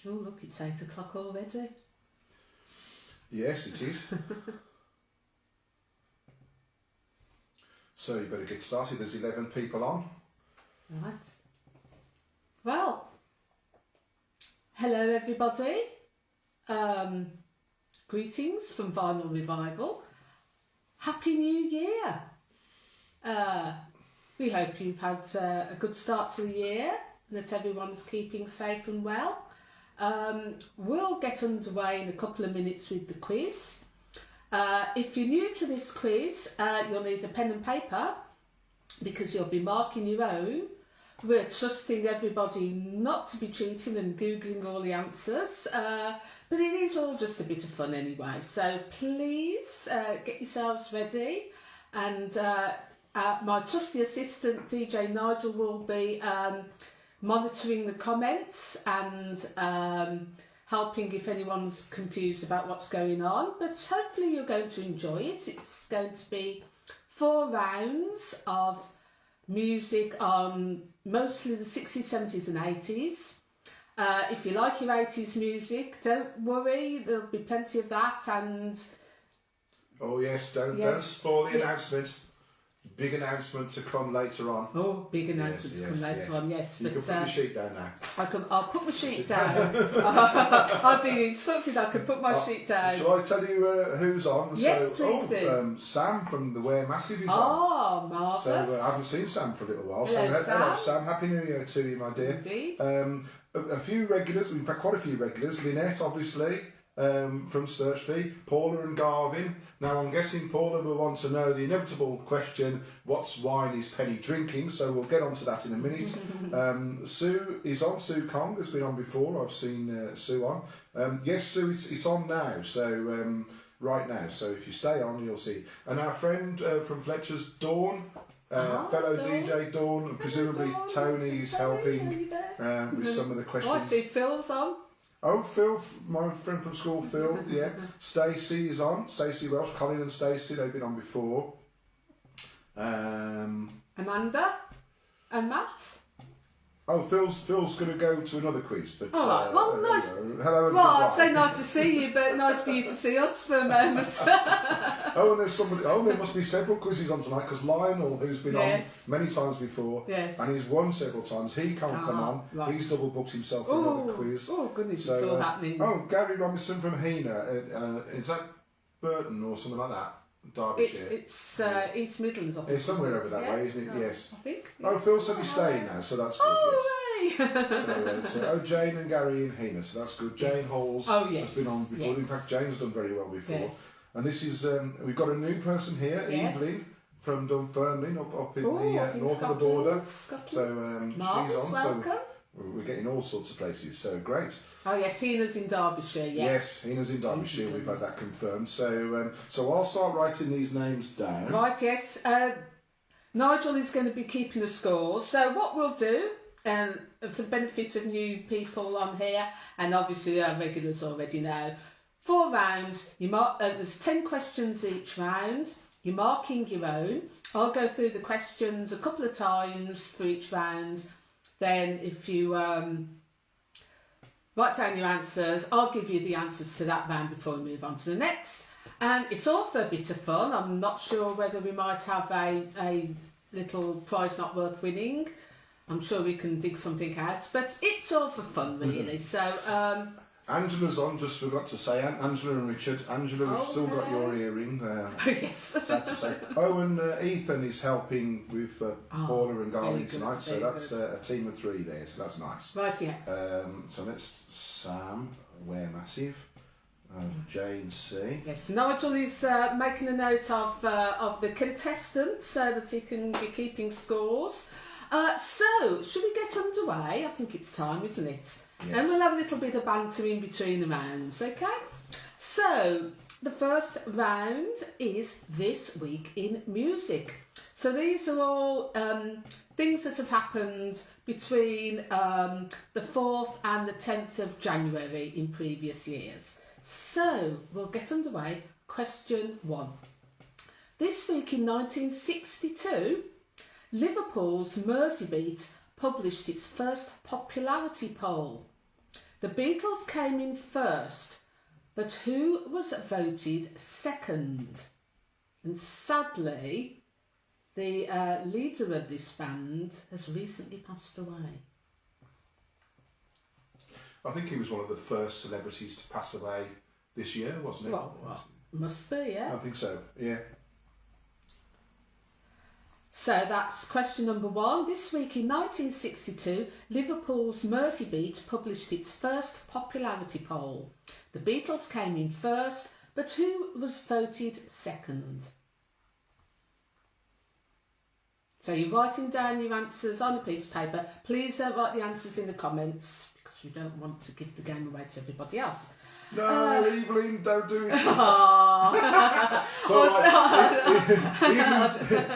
Oh, look, it's 8 o'clock already. Yes, it is. So you better get started. There's 11 people on. Right. Well, hello everybody. Greetings from Vinyl Revival. Happy New Year. We hope you've had a good start to the year and that everyone's keeping safe and well. We'll get underway in a couple of minutes with the quiz. If you're new to this quiz, you'll need a pen and paper because you'll be marking your own. We're trusting everybody not to be cheating and Googling all the answers, but it is all just a bit of fun anyway. So please get yourselves ready, and my trusty assistant DJ Nigel will be monitoring the comments and helping if anyone's confused about what's going on, but hopefully you're going to enjoy it. It's going to be 4 rounds of music on mostly the 60s, 70s and 80s. If you like your 80s music, don't worry, there'll be plenty of that. And oh yes, don't spoil the announcement. Big announcement to come later on. Oh, big announcement to come later on, yes. You can put your sheet down now. I'll put my sheet down. I've been instructed I can put my sheet down. Shall I tell you who's on? Yes, please do. Sam from the Wear Massive is on. Oh, marvellous. So I haven't seen Sam for a little while. Hello, Sam. Happy New Year to you, my dear. Indeed. A few regulars, in fact quite a few regulars. Lynette, obviously. From Sturchley, Paula and Garvin. Now I'm guessing Paula will want to know the inevitable question, what's wine is Penny drinking? So we'll get on to that in a minute. Sue is on, Sue Kong has been on before, I've seen Sue on. Yes, Sue, it's on now, so right now, so if you stay on you'll see. And our friend from Fletcher's, Dawn, fellow Dawn. DJ Dawn, and presumably Tony is helping with some of the questions. Oh, I see Phil's on. Oh, Phil, my friend from school, Phil, yeah. Stacey is on, Stacey Welsh, Colin and Stacey, they've been on before. Amanda and Matt. Oh, Phil's going to go to another quiz, but... All right, well, nice. Hello and well, goodbye. I'd say nice to see you, but nice for you to see us for a moment. Oh, and there's somebody... Oh, there must be several quizzes on tonight, because Lionel, who's been on many times before, and he's won several times, he can't come on. Right. He's double booked himself for another quiz. Oh, goodness, so, it's all happening. Oh, Gary Robinson from Hena. Is that Burton or something like that? Derbyshire. It's East Midlands, I think. It's somewhere over that way, isn't it? Yes. I think. Oh, Phil said he's staying now, so that's good. Oh, yes. so Jane and Gary in Hena, so that's good. Jane Halls has been on before. Yes. In fact, Jane's done very well before. Yes. And this is we've got a new person here, Evelyn from Dunfermline, up in the north of the border. Scotland. So she's on. Welcome. So we're getting all sorts of places, so great. Oh yes, Hena's in Derbyshire, Yes, Hena's in Derbyshire, we've had that confirmed. So so I'll start writing these names down. Right, yes. Nigel is going to be keeping the score. So what we'll do, for the benefit of new people on here, and obviously our regulars already know, 4 rounds, there's 10 questions each round, you're marking your own. I'll go through the questions a couple of times for each round. Then if you write down your answers, I'll give you the answers to that round before we move on to the next. And it's all for a bit of fun. I'm not sure whether we might have a little prize not worth winning. I'm sure we can dig something out, but it's all for fun really. So Angela's on, just forgot to say. Angela and Richard. Angela, we've still got your earring. Yes. Sad to say. Oh, and Ethan is helping with Paula and Garland tonight, so that's a team of 3 there, so that's nice. Right, yeah. So let's Sam, Wear Massive, Jane C. Yes, Nigel is making a note of the contestants so that he can be keeping scores. So, should we get underway? I think it's time, isn't it? Yes. And we'll have a little bit of banter in between the rounds, okay? So, the first round is This Week in Music. So these are all things that have happened between the 4th and the 10th of January in previous years. So, we'll get underway. Question 1. This week in 1962, Liverpool's Merseybeat published its first popularity poll. The Beatles came in first, but who was voted second? And sadly, the leader of this band has recently passed away. I think he was one of the first celebrities to pass away this year, wasn't he? Well, must be, yeah. I think so, yeah. So that's question number 1. This week in 1962, Liverpool's Mersey Beat published its first popularity poll. The Beatles came in first, but who was voted second? So you're writing down your answers on a piece of paper. Please don't write the answers in the comments because we don't want to give the game away to everybody else. No, Evelyn, don't do it.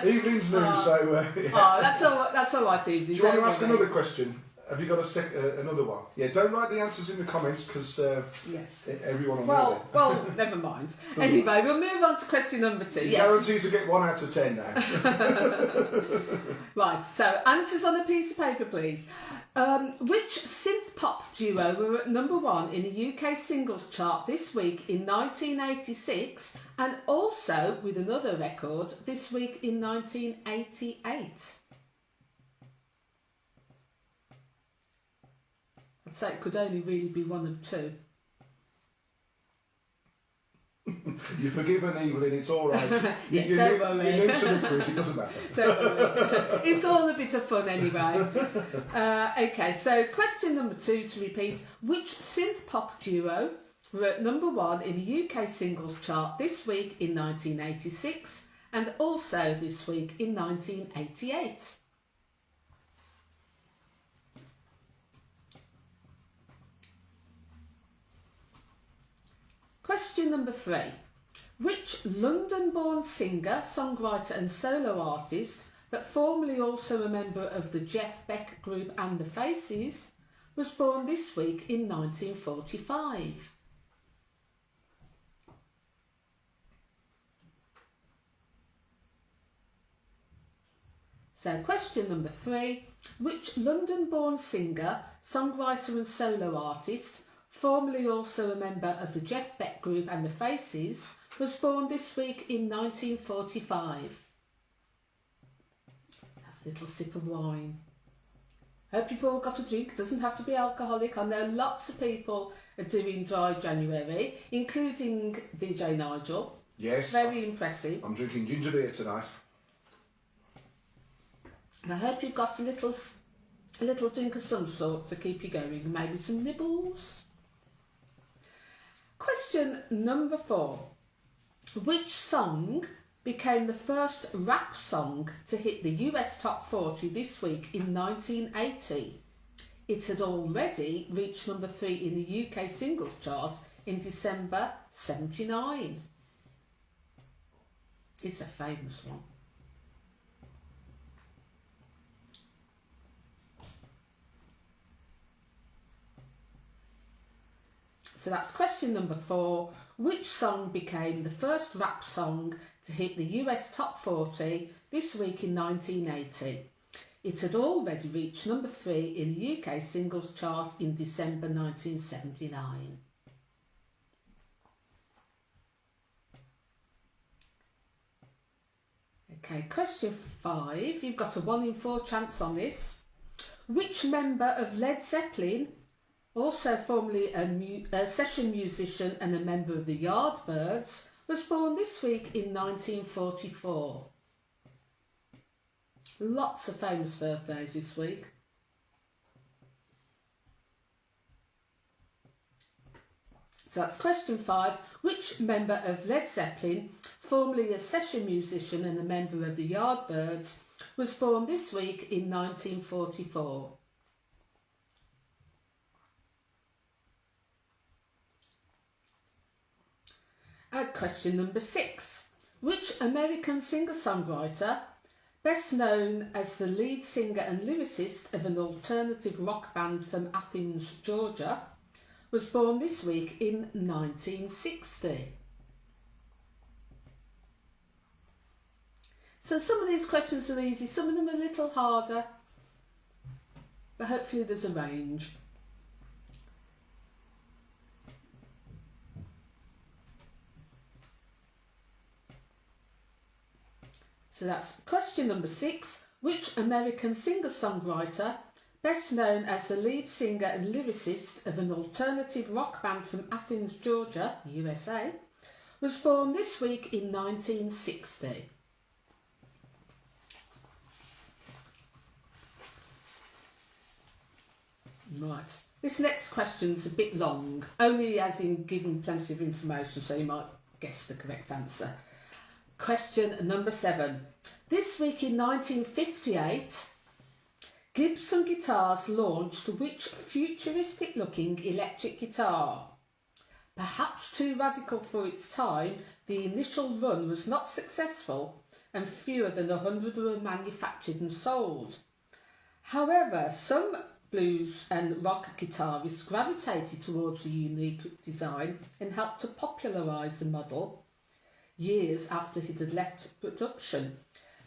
Evelyn's new, so... Oh, that's all right, Evelyn. Do you want to ask another question? Have you got another one? Yeah, don't write the answers in the comments because yes, everyone will know it. Well, never mind. Anyway, we'll move on to question number 2. You're guaranteed to get 1 out of 10 now. Right, so answers on a piece of paper, please. Which synth pop duo were at number 1 in the UK singles chart this week in 1986 and also with another record this week in 1988? I'd say it could only really be one of 2. You're forgiven, Evelyn, it's all right. Yeah, don't worry. You're new to the quiz, it doesn't matter. Don't worry. It's all a bit of fun anyway. Okay, so question number 2 to repeat. Which synth pop duo were at number 1 in the UK singles chart this week in 1986 and also this week in 1988? Question number 3. Which London-born singer, songwriter and solo artist, but formerly also a member of the Jeff Beck Group and the Faces, was born this week in 1945? So question number 3. Which London-born singer, songwriter and solo artist, formerly also a member of the Jeff Beck Group and the Faces, was born this week in 1945? Have a little sip of wine. Hope you've all got a drink. It doesn't have to be alcoholic. I know lots of people are doing dry January, including DJ Nigel. Yes. Very impressive. I'm drinking ginger beer tonight. And I hope you've got a little drink of some sort to keep you going. Maybe some nibbles. Question number 4. Which song became the first rap song to hit the US Top 40 this week in 1980? It had already reached number 3 in the UK singles chart in December 79. It's a famous one. So that's question number 4. Which song became the first rap song to hit the US Top 40 this week in 1980? It had already reached number 3 in the UK singles chart in December 1979. Okay, question 5. You've got a 1 in 4 chance on this. Which member of Led Zeppelin, also formerly a session musician and a member of the Yardbirds, was born this week in 1944? Lots of famous birthdays this week. So that's question 5. Which member of Led Zeppelin, formerly a session musician and a member of the Yardbirds, was born this week in 1944? Question number 6. Which American singer-songwriter, best known as the lead singer and lyricist of an alternative rock band from Athens, Georgia, was born this week in 1960? So some of these questions are easy, some of them are a little harder, but hopefully there's a range. So that's question number 6. Which American singer-songwriter, best known as the lead singer and lyricist of an alternative rock band from Athens, Georgia, USA, was born this week in 1960? Right. This next question's a bit long, only as in giving plenty of information, so you might guess the correct answer. Question number 7. This week in 1958, Gibson Guitars launched which futuristic-looking electric guitar? Perhaps too radical for its time, the initial run was not successful and fewer than 100 were manufactured and sold. However, some blues and rock guitarists gravitated towards the unique design and helped to popularise the model years after it had left production.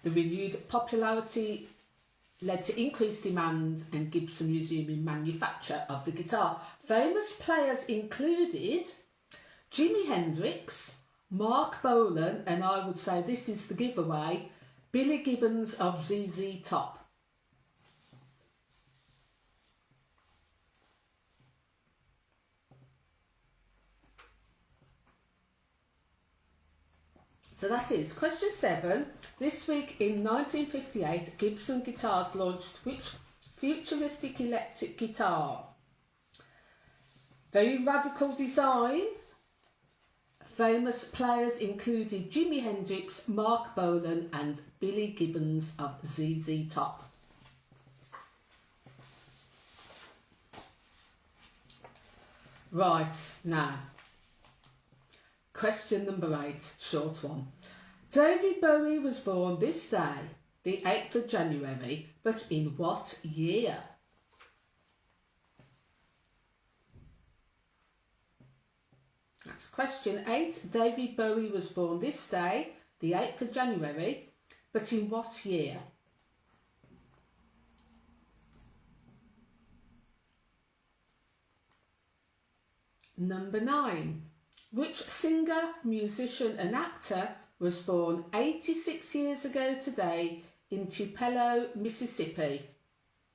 The renewed popularity led to increased demand and Gibson resuming manufacture of the guitar. Famous players included Jimi Hendrix, Mark Bolan, and I would say this is the giveaway, Billy Gibbons of ZZ Top. So that is question 7. This week in 1958, Gibson Guitars launched which futuristic electric guitar? Very radical design. Famous players included Jimi Hendrix, Mark Bolan and Billy Gibbons of ZZ Top. Right, now, question number 8, short one. David Bowie was born this day, the 8th of January, but in what year? That's question 8. David Bowie was born this day, the 8th of January, but in what year? Number 9. Which singer, musician and actor was born 86 years ago today in Tupelo, Mississippi?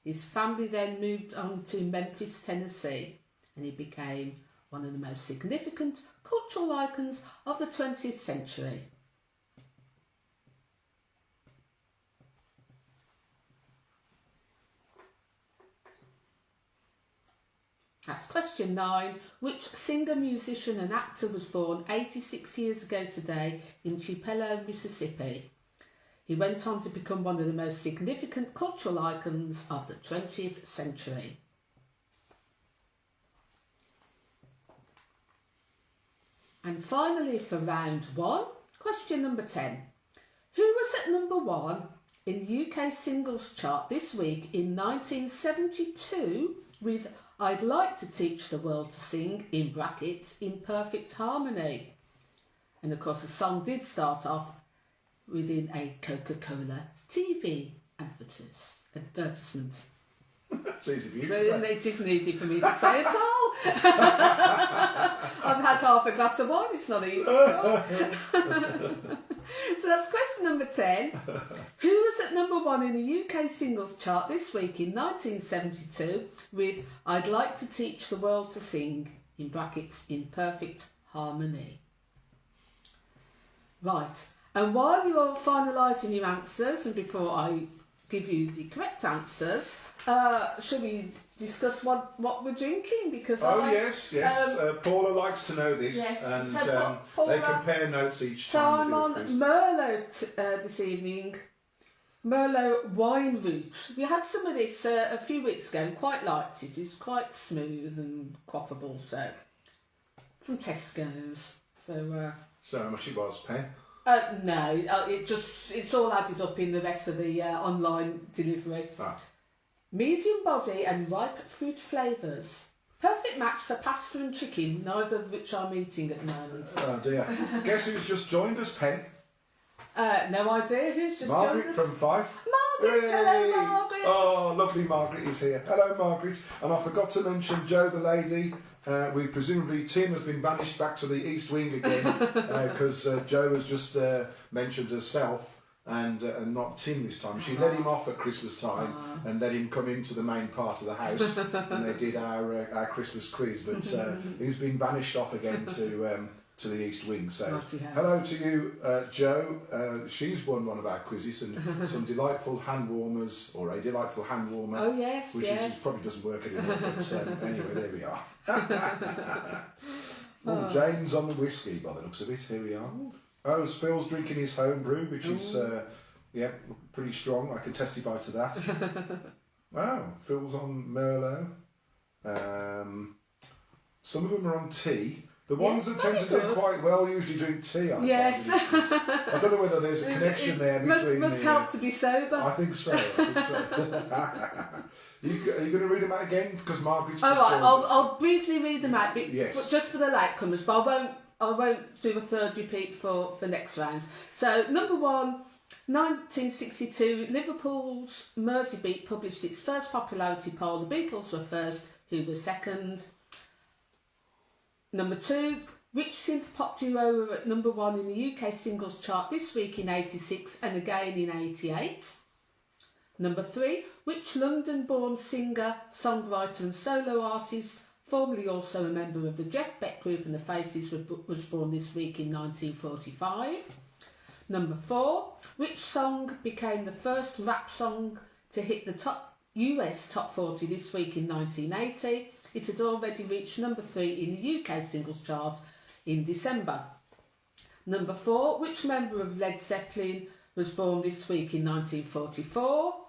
His family then moved on to Memphis, Tennessee, and he became one of the most significant cultural icons of the 20th century. That's question 9. Which singer, musician and actor was born 86 years ago today in Tupelo, Mississippi? He went on to become one of the most significant cultural icons of the 20th century. And finally for round 1, question number 10. Who was at number 1 in the UK singles chart this week in 1972 with I'd Like to Teach the World to Sing, in brackets, in perfect harmony? And of course the song did start off within a Coca-Cola TV advertisement. It's easy for you to say. It isn't easy for me to say at all. I've had half a glass of wine, it's not easy at all. So that's question number 10. Who was at number 1 in the UK singles chart this week in 1972 with I'd Like to Teach the World to Sing, in brackets, in perfect harmony? Right, and while you're finalising your answers and before I give you the correct answers, shall we discuss what we're drinking? Because yes. Paula likes to know this, yes, and so Paula, they compare notes each so time. I'm on Merlot this evening. Merlot wine root. We had some of this a few weeks ago and quite liked it. It's quite smooth and quaffable. So from Tesco's. So how much it was, Pen? no, it's all added up in the rest of the online delivery. Medium body and ripe fruit flavours. Perfect match for pasta and chicken, neither of which I'm eating at the moment. Oh dear. Guess who's just joined us, Pen? No idea who's just Margaret joined us. from Fife. Margaret, Hooray! hello Margaret. Oh, lovely Margaret is here. Hello Margaret. And I forgot to mention Jo the lady. With presumably Tim has been banished back to the East Wing again because Jo has just mentioned herself and not Tim this time. She let him off at Christmas time and let him come into the main part of the house, and they did our Christmas quiz. But he's been banished off again to the East Wing. So hello to you, Jo. She's won one of our quizzes and some delightful hand warmers, or a delightful hand warmer. Oh yes, which is, probably doesn't work anymore. But anyway, there we are. Oh, Jane's on the whiskey by the looks of it. Here we are. Oh, Phil's drinking his home brew, which is pretty strong. I can testify to that. Wow, Phil's on Merlot. Some of them are on tea. The ones that tend to do quite well usually drink tea. Yes. I don't know whether there's a connection there between. Must help to be sober. I think so. Are you going to read them out again? Because Margaret's. All right, I'll briefly read them out, yes. Just for the latecomers, but I won't do a third repeat for next round. So number 1. 1962, Liverpool's Mersey Beat published its first popularity poll. The Beatles were first, who was second? Number 2, which synth pop duo were at number 1 in the UK singles chart this week in 86 and again in 88? Number 3, which London-born singer, songwriter and solo artist, formerly also a member of the Jeff Beck Group and the Faces, was born this week in 1945? Number 4, which song became the first rap song to hit the US top 40 this week in 1980? It had already reached number 3 in the UK singles chart in December. Number 4, which member of Led Zeppelin was born this week in 1944?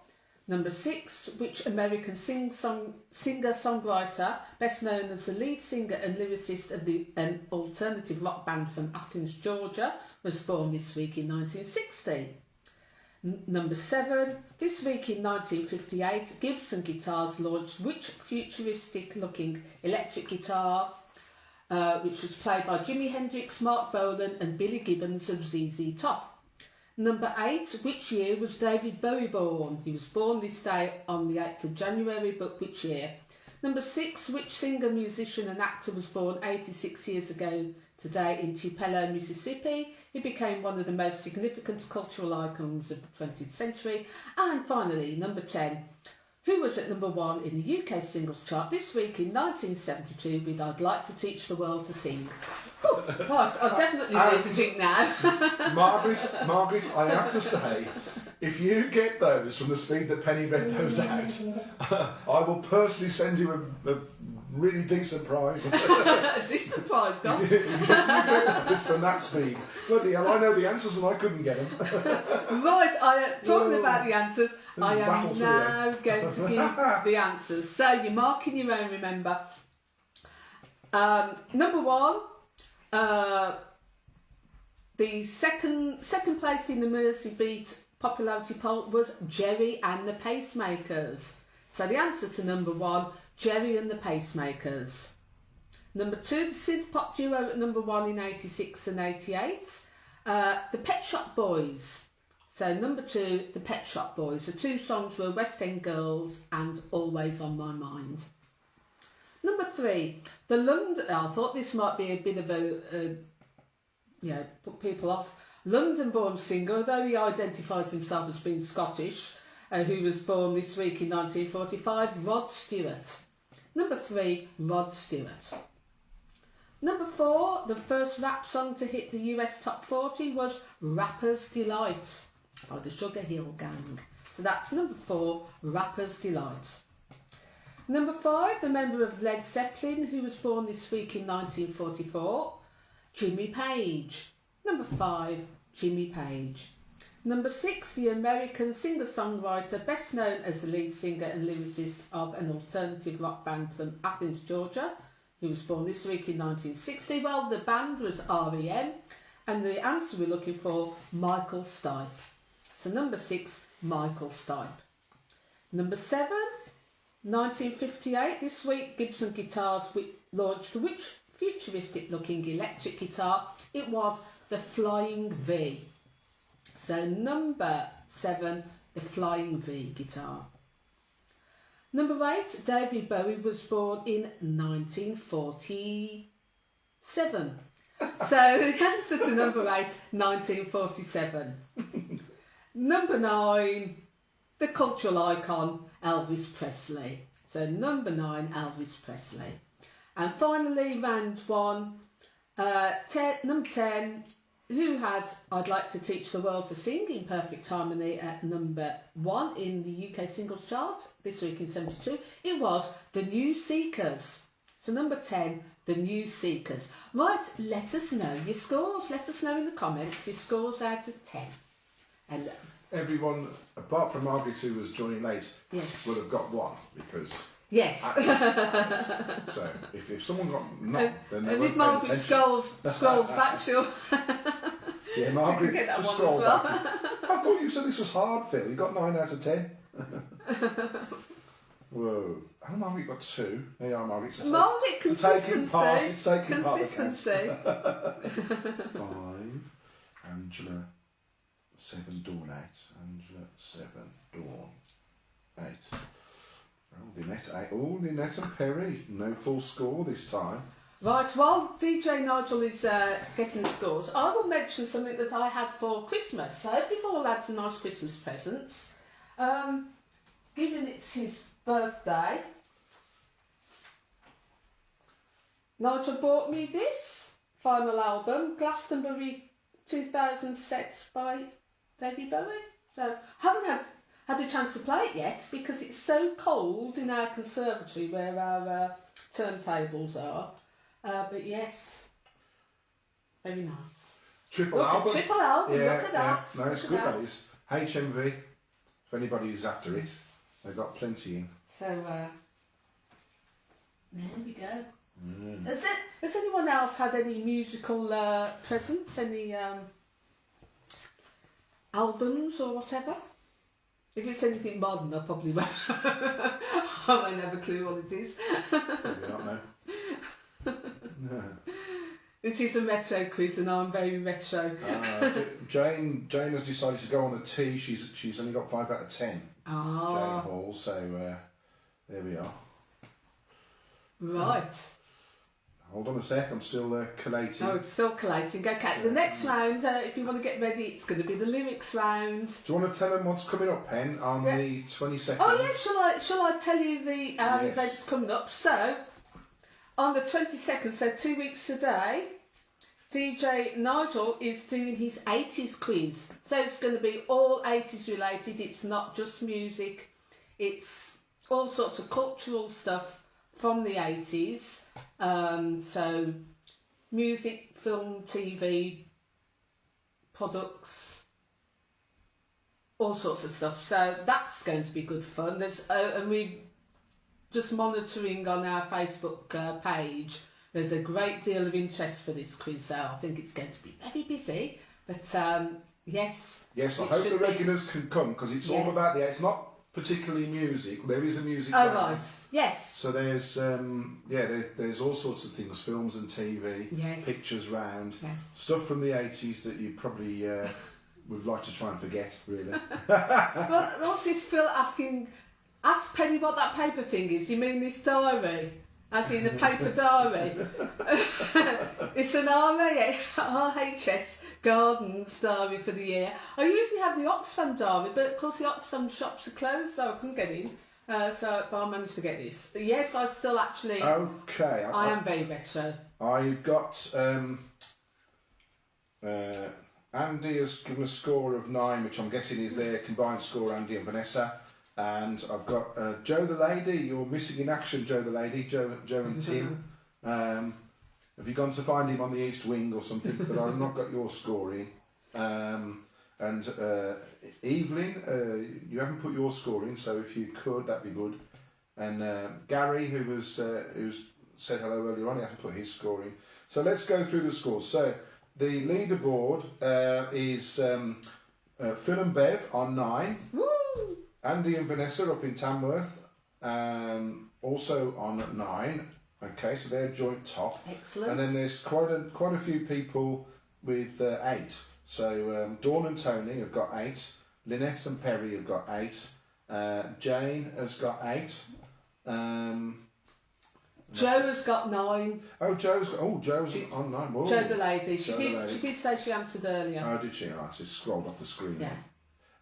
Number 6, which American singer-songwriter, best known as the lead singer and lyricist of an alternative rock band from Athens, Georgia, was born this week in 1960. Number 7, this week in 1958, Gibson Guitars launched which futuristic-looking electric guitar, which was played by Jimi Hendrix, Mark Bolan and Billy Gibbons of ZZ Top. Number 8, which year was David Bowie born? He was born this day on the 8th of January, but which year? Number 6, which singer, musician and actor was born 86 years ago today in Tupelo, Mississippi? He became one of the most significant cultural icons of the 20th century. And finally, number 10, who was at number 1 in the UK singles chart this week in 1972 with I'd Like to Teach the World to Sing? Oh, right, I definitely need to drink now. Margaret, I have to say, if you get those from the speed that Penny read those out, I will personally send you a really decent prize. A decent prize, God. If you get those from that speed. Bloody hell, I know the answers and I couldn't get them. Right, talking about the answers, I am now going to give the answers. So you're marking your own, remember. Number 1, the second place in the Mersey Beat popularity poll was Jerry and the Pacemakers. So the answer to number 1, Jerry and the Pacemakers. Number 2, the synth pop duo at number 1 in 86 and 88, the Pet Shop Boys. So number 2, the Pet Shop Boys. The 2 songs were West End Girls and Always on My Mind. Number 3, the London. I thought this might be a bit of put people off. London-born singer, although he identifies himself as being Scottish, who was born this week in 1945, Rod Stewart. Number 3, Rod Stewart. Number 4, the first rap song to hit the US top 40 was Rapper's Delight by the Sugar Hill Gang. So that's number 4, Rapper's Delight. Number 5, the member of Led Zeppelin who was born this week in 1944, Jimmy Page. Number 5, Jimmy Page. Number 6, the American singer-songwriter best known as the lead singer and lyricist of an alternative rock band from Athens, Georgia, who was born this week in 1960. Well, the band was R.E.M. and the answer we're looking for, Michael Stipe. So number 6, Michael Stipe. Number 7, 1958, this week Gibson Guitars launched which futuristic-looking electric guitar? It was the Flying V. So number 7, the Flying V guitar. Number 8, David Bowie was born in 1947. So the answer to number 8, 1947. Number 9, the cultural icon, Elvis Presley. So number 9, Elvis Presley. And finally, round 1, number 10, who had I'd Like to Teach the World to Sing in Perfect Harmony at number 1 in the UK singles chart this week in 72. It was The New Seekers. So number 10, The New Seekers. Right, let us know your scores. Let us know in the comments your scores out of 10. And everyone, apart from Margaret, who was joining late, yes, will have got 1 because. Yes. So if someone got not, then they and won't if Margaret pay attention. scrolls back, she'll Yeah, Margaret, get that just one scroll as well. back. I thought you said this was hard, Phil. You got 9 out of 10. Whoa. Oh, Margaret got 2. There you are, Margaret. So Margaret, consistency. It's taking part. Consistency. 5. Angela, 7, Dawn 8. Angela, 7, Dawn 8. Oh, Lynette 8. Oh, Lynette and Perry. No full score this time. Right, while DJ Nigel is getting the scores, I will mention something that I had for Christmas. So I hope you've all had some nice Christmas presents. Given it's his birthday, Nigel bought me this final album, Glastonbury 2000 Sets by David Bowie. So I haven't had a chance to play it yet because it's so cold in our conservatory where our turntables are. But yes, very nice. Triple album. Triple album, Yeah, look at that. No, it's Look good, at that is. HMV, if anybody is after it, they've got plenty in. So, there we go. Has anyone else had any musical presents, any albums or whatever? If it's anything modern, I probably won't. I won't have a clue what it is. Probably not, no. No. It is a retro quiz and I'm very retro. Jane has decided to go on the T. She's only got 5 out of 10. Jane Hall, so there we are. Right. Hold on a sec, I'm still collating. Oh, it's still collating. Okay, the next round, if you want to get ready, it's going to be the lyrics round. Do you want to tell them what's coming up, Pen, on the 22nd? Oh yes, shall I tell you the events coming up? So, on the 22nd, so 2 weeks today, DJ Nigel is doing his 80s quiz. So it's going to be all 80s related. It's not just music. It's all sorts of cultural stuff from the 80s. So music, film, TV, products, all sorts of stuff. So that's going to be good fun. And we've just monitoring on our Facebook page. There's a great deal of interest for this quiz, so I think it's going to be very busy. But yes. Yes, I hope the regulars can come because it's all about it's not particularly music. There is a music. Oh right. Yes. So there's there's all sorts of things, films and TV, pictures round, stuff from the 80s that you probably would like to try and forget, really. Well, what's this Phil asking? Ask Penny what that paper thing is. You mean this diary? As in a paper diary? It's an RHS Gardens diary for the year. I usually have the Oxfam diary, but of course the Oxfam shops are closed, so I couldn't get in. But I managed to get this. Yes, I still actually... Okay. I am very retro. I've got... Andy has given a score of 9, which I'm guessing is their combined score, Andy and Vanessa. And I've got Joe the Lady. You're missing in action, Joe the Lady. Joe and Tim. Have you gone to find him on the East Wing or something? But I've not got your scoring. And Evelyn, you haven't put your score in, so if you could, that'd be good. And Gary, who's said hello earlier on, he hasn't put his score in. So let's go through the scores. So the leaderboard is Phil and Bev on 9. Woo! Andy and Vanessa up in Tamworth, also on 9. Okay, so they're joint top. Excellent. And then there's quite a few people with 8. So Dawn and Tony have got 8. Lynette and Perry have got 8. Jane has got 8. Jo has got 9. Joe's on 9. Whoa. Jo the Lady. She did say she answered earlier. Oh, did she? Right, so scrolled off the screen. Yeah.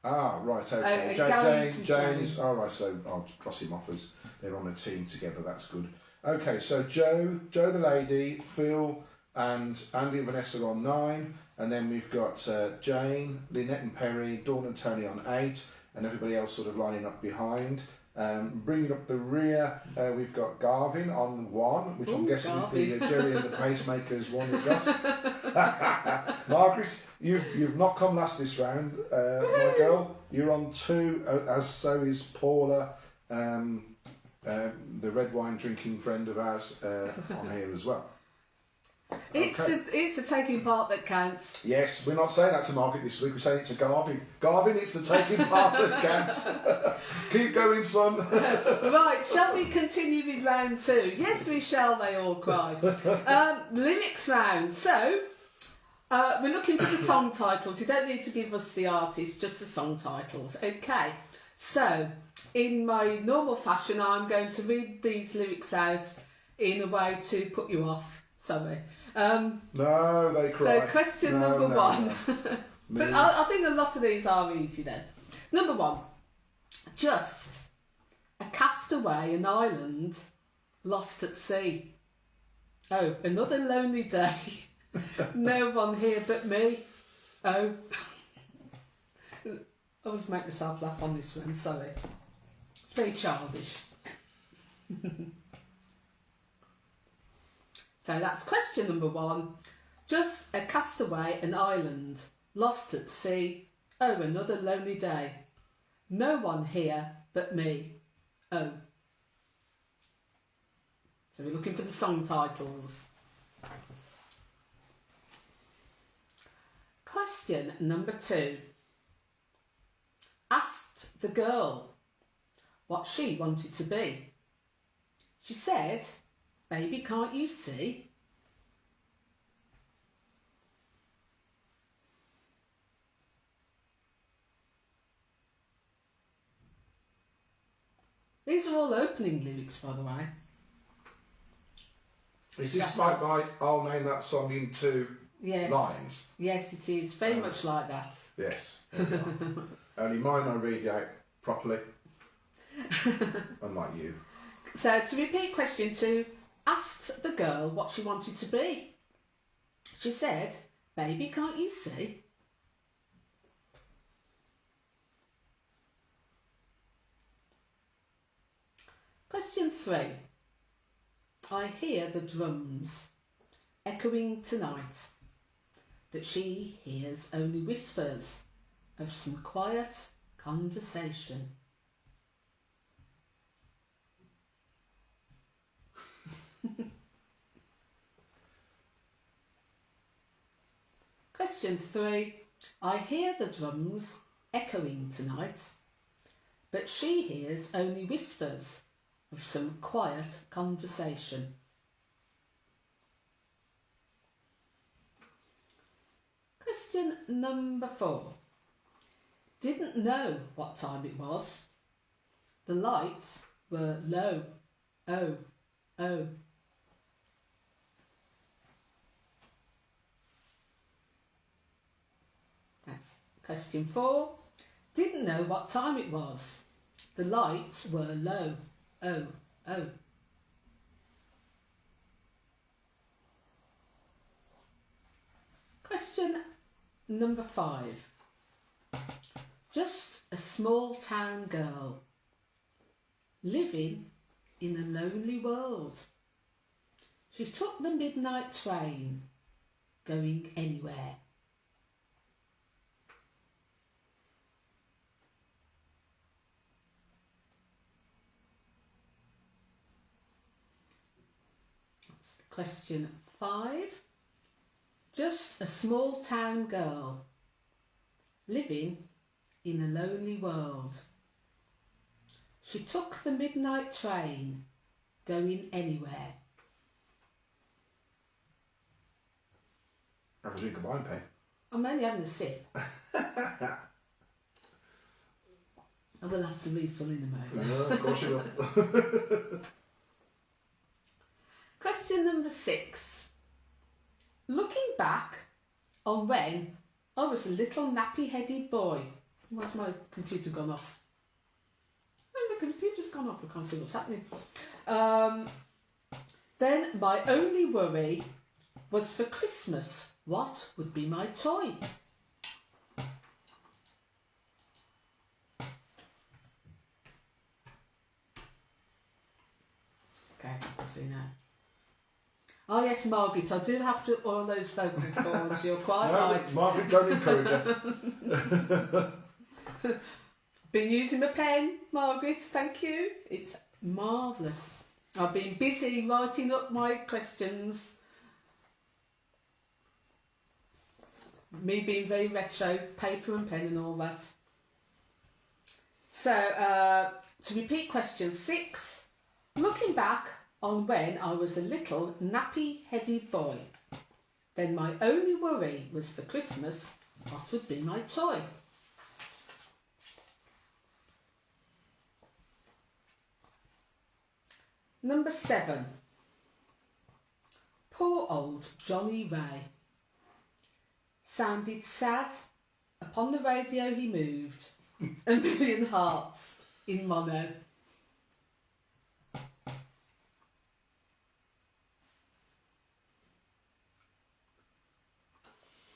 Ah, right, okay. Jane is... All right, so I'll cross him off as they're on a team together. That's good. Okay, so Joe the lady, Phil and Andy and Vanessa on 9. And then we've got Jane, Lynette and Perry, Dawn and Tony on 8. And everybody else sort of lining up behind. Bringing up the rear, we've got Garvin on 1, which I'm guessing is the Jerry and the Pacemakers one we've got. Margaret, you've not come last this round, my girl. You're on 2, as so is Paula, the red wine drinking friend of ours, on here as well. It's the taking part that counts. Yes, we're not saying that to Margaret this week, we're saying it to Garvin. Garvin, it's the taking part that counts. Keep going, son. Right, shall we continue with round 2? Yes, we shall, they all cried. Lyrics round. So, we're looking for the song titles. You don't need to give us the artist, just the song titles. Okay, so, in my normal fashion, I'm going to read these lyrics out in a way to put you off. Sorry. No, they cry. So question number 1. But I think a lot of these are easy then. Number 1. Just a castaway, an island, lost at sea. Oh, another lonely day. No one here but me. Oh. I always make myself laugh on this one, sorry. It's very childish. So that's question number 1. Just a castaway, an island, lost at sea. Oh, another lonely day. No one here but me. Oh. So we're looking for the song titles. Question number 2. Asked the girl what she wanted to be. She said, "Baby, can't you see?" These are all opening lyrics, by the way. Is this like I'll name that song in 2 lines? Yes, it is. Very much like that. Yes. Only mine I read out properly. Unlike you. So, to repeat question 2, asked the girl what she wanted to be. She said, "Baby, can't you see?" Question 3. I hear the drums echoing tonight, but she hears only whispers of some quiet conversation. Question 3. I hear the drums echoing tonight, but she hears only whispers of some quiet conversation. Question number 4. Didn't know what time it was. The lights were low. Oh, oh. That's question 4. Didn't know what time it was. The lights were low. Oh, oh. Question number 5. Just a small town girl living in a lonely world. She took the midnight train going anywhere. Question 5. Just a small town girl living in a lonely world. She took the midnight train going anywhere. Have a drink of wine, Pen. I'm only having a sip. I will have to refill in a moment. No, of course you will. Question number 6. Looking back on when I was a little nappy-headed boy. Why's my computer gone off? Oh, my computer's gone off. I can't see what's happening. Then my only worry was for Christmas. What would be my toy? Okay, I'll see now. Oh yes, Margaret, I do have to oil those vocal cords. You're quite right. Margaret, don't encourage her. Been using my pen, Margaret, thank you. It's marvellous. I've been busy writing up my questions. Me being very retro, paper and pen and all that. So, to repeat question 6, looking back on when I was a little nappy-headed boy, then my only worry was for Christmas, what would be my toy? Number 7. Poor old Johnny Ray. Sounded sad. Upon the radio he moved. A million hearts in mono.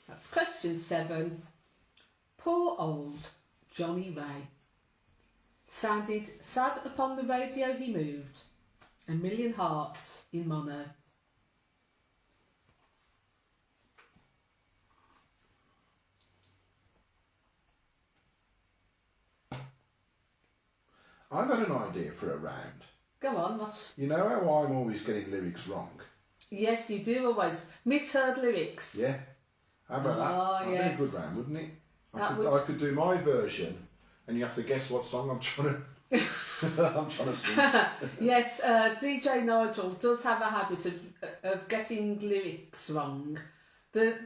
That's question 7. Poor old Johnny Ray. Sounded sad upon the radio he moved. A million hearts in mono. I've got an idea for a round. Go on, what? You know how I'm always getting lyrics wrong? Yes, you do always. Misheard lyrics. Yeah. How about that? That'd Yes. be a good round, wouldn't it? That I could do my version, and you have to guess what song I'm trying to. I'm trying to sing. Yes, DJ Nigel does have a habit of getting lyrics wrong. The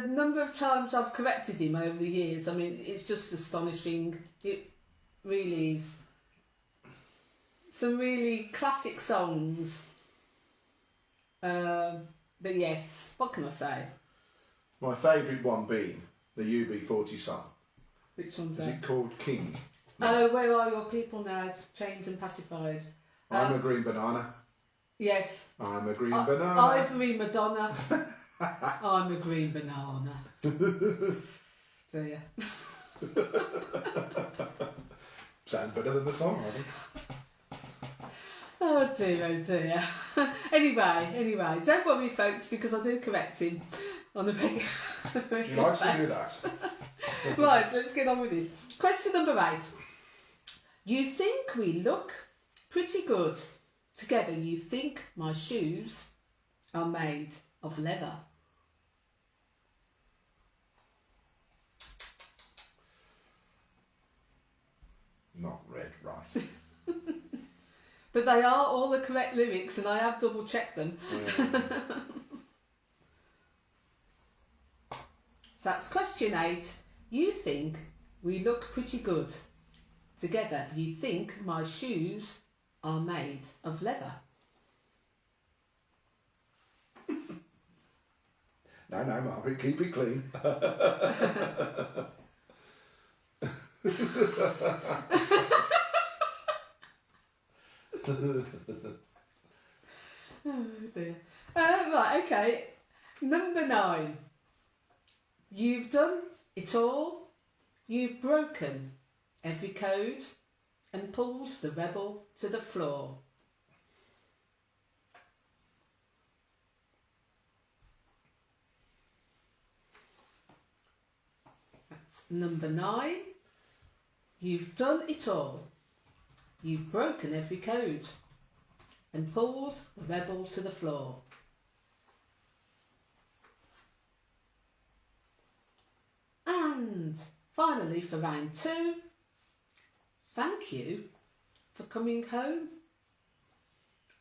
number of times I've corrected him over the years, I mean, it's just astonishing. It really is. Some really classic songs. But yes, what can I say? My favourite one being the UB40 song. Which one's Is that? it called King? Oh, where are your people now? Chained and pacified. I'm a green banana. Yes. I'm a green banana. Ivory Madonna. I'm a green banana. Dear. Sounds better than the song, I think. Oh dear, oh dear. Anyway, don't worry folks, because I do correct him on the regular She likes to do that. Right, let's get on with this. Question number 8. You think we look pretty good together. You think my shoes are made of leather. Not read right. But they are all the correct lyrics and I have double checked them. So that's question 8. You think we look pretty good together. You think my shoes are made of leather. No, Margaret, keep it clean. Oh dear. Right, okay. Number 9. You've done it all. You've broken every code and pulled the rebel to the floor. That's number 9. You've done it all. You've broken every code and pulled the rebel to the floor. And finally, for round 2, thank you for coming home.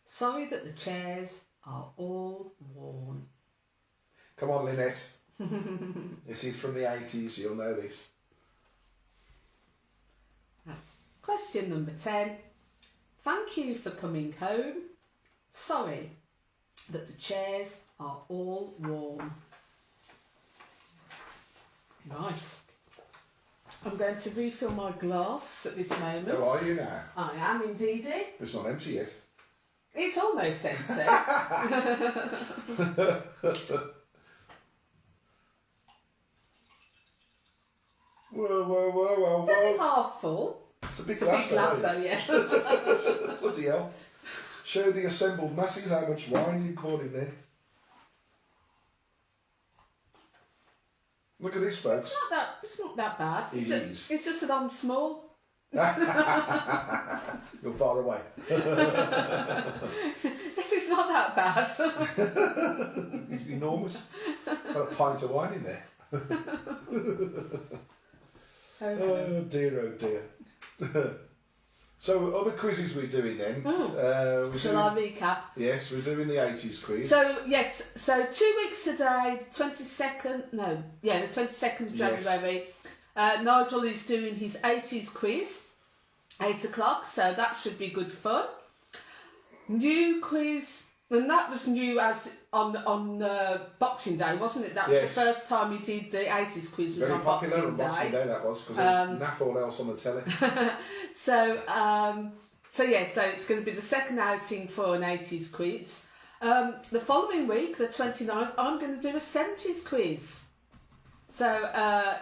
Sorry that the chairs are all worn. Come on, Lynette. This is from the 80s, you'll know this. That's question number 10. Thank you for coming home. Sorry that the chairs are all worn. Right. I'm going going to refill my glass at this moment. How are you now? I am indeed. It's not empty yet. It's almost empty. Whoa. It's only half full. It's a big It's a big glass though, yeah. Bloody hell. Show the assembled masses how much wine you poured in there. Look at this, folks. It's not that bad. It is. It's just that I'm small. You're far away. Yes, it's not that bad. It's enormous. Got a pint of wine in there. Oh dear. So other quizzes we're doing then. Shall I recap? Yes, we're doing the 80s quiz. So 2 weeks today, the 22nd of January, Nigel is doing his 80s quiz, 8 o'clock, so that should be good fun. New quiz, and that was new as on Boxing Day, wasn't it? That was the first time he did the 80s quiz, was very on popular Boxing Day. on Boxing Day, that was, because there was naff all else on the telly. So it's going to be the second outing for an 80s quiz. The following week, the 29th, I'm going to do a 70s quiz. So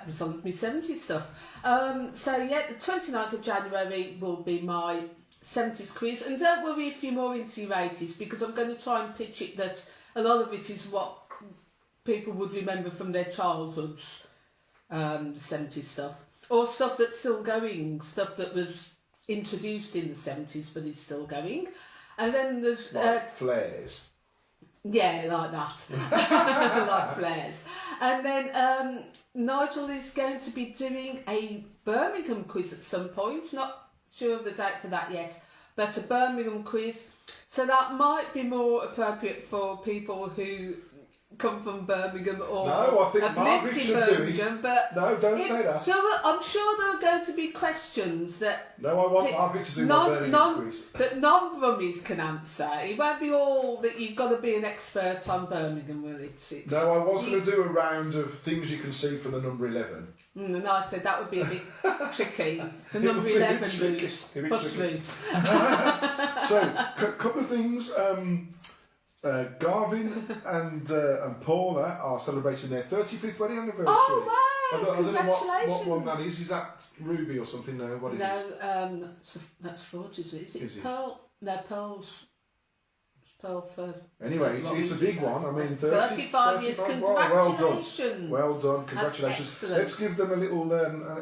there's all my 70s stuff. The 29th of January will be my 70s quiz. And don't worry if you're more into your 80s, because I'm going to try and pitch it that a lot of it is what people would remember from their childhoods, the 70s stuff. Or stuff that's still going, stuff that was introduced in the 70s but is still going. And then there's... Like flares. Yeah, like that. Like flares. And then Nigel is going to be doing a Birmingham quiz at some point. Not sure of the date for that yet, but a Birmingham quiz. So that might be more appropriate for people who come from Birmingham or have lived in Birmingham. But no, don't say that. So I'm sure there are going to be questions that... No, I want Margaret to do my Birmingham quiz. That non-Brummies can answer. It won't be all that you've got to be an expert on Birmingham, will it? No, I was going to do a round of things you can see from the number 11. And I said that would be a bit tricky. The number 11 moves, bus route. So, a couple of things. Garvin and Paula are celebrating their 35th wedding anniversary. Oh, wow! I don't know Congratulations. what one that is. Is that Ruby or something? No, what is it? No, that's 40, is it? Is it Pearl? No, Pearl's... It's Pearl for... Anyway, it's a big one. I mean, 35 years. Congratulations. Well done. Congratulations. Excellent. Let's give them a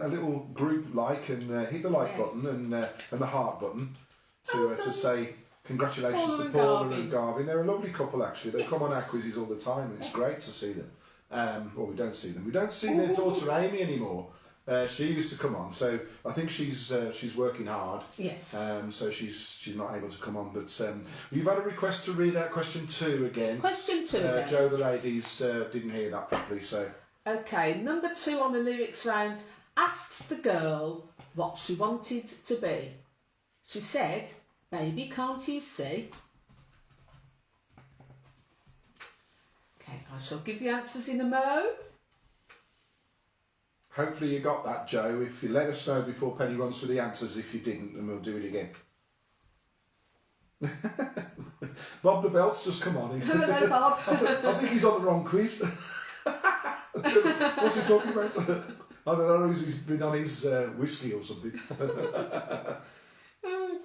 little group like and hit the like button and the heart button to say... Congratulations to Paula and Garvin. They're a lovely couple, actually. They come on our quizzes all the time, and it's great to see them. Well, we don't see them. We don't see their daughter Amy anymore. She used to come on, so I think she's working hard. Yes. So she's not able to come on. But we've had a request to read out question 2 again. Question 2 again. Joe, the ladies didn't hear that properly, so. Okay, number 2 on the lyrics round asked the girl what she wanted to be. She said, "Baby, can't you see?" Okay, I shall give the answers in a mo. Hopefully you got that, Joe. If you let us know before Penny runs through the answers, if you didn't, then we'll do it again. Bob the Belt's just come on. Hello, Bob. I think he's on the wrong quiz. What's he talking about? I don't know, he's been on his whiskey or something.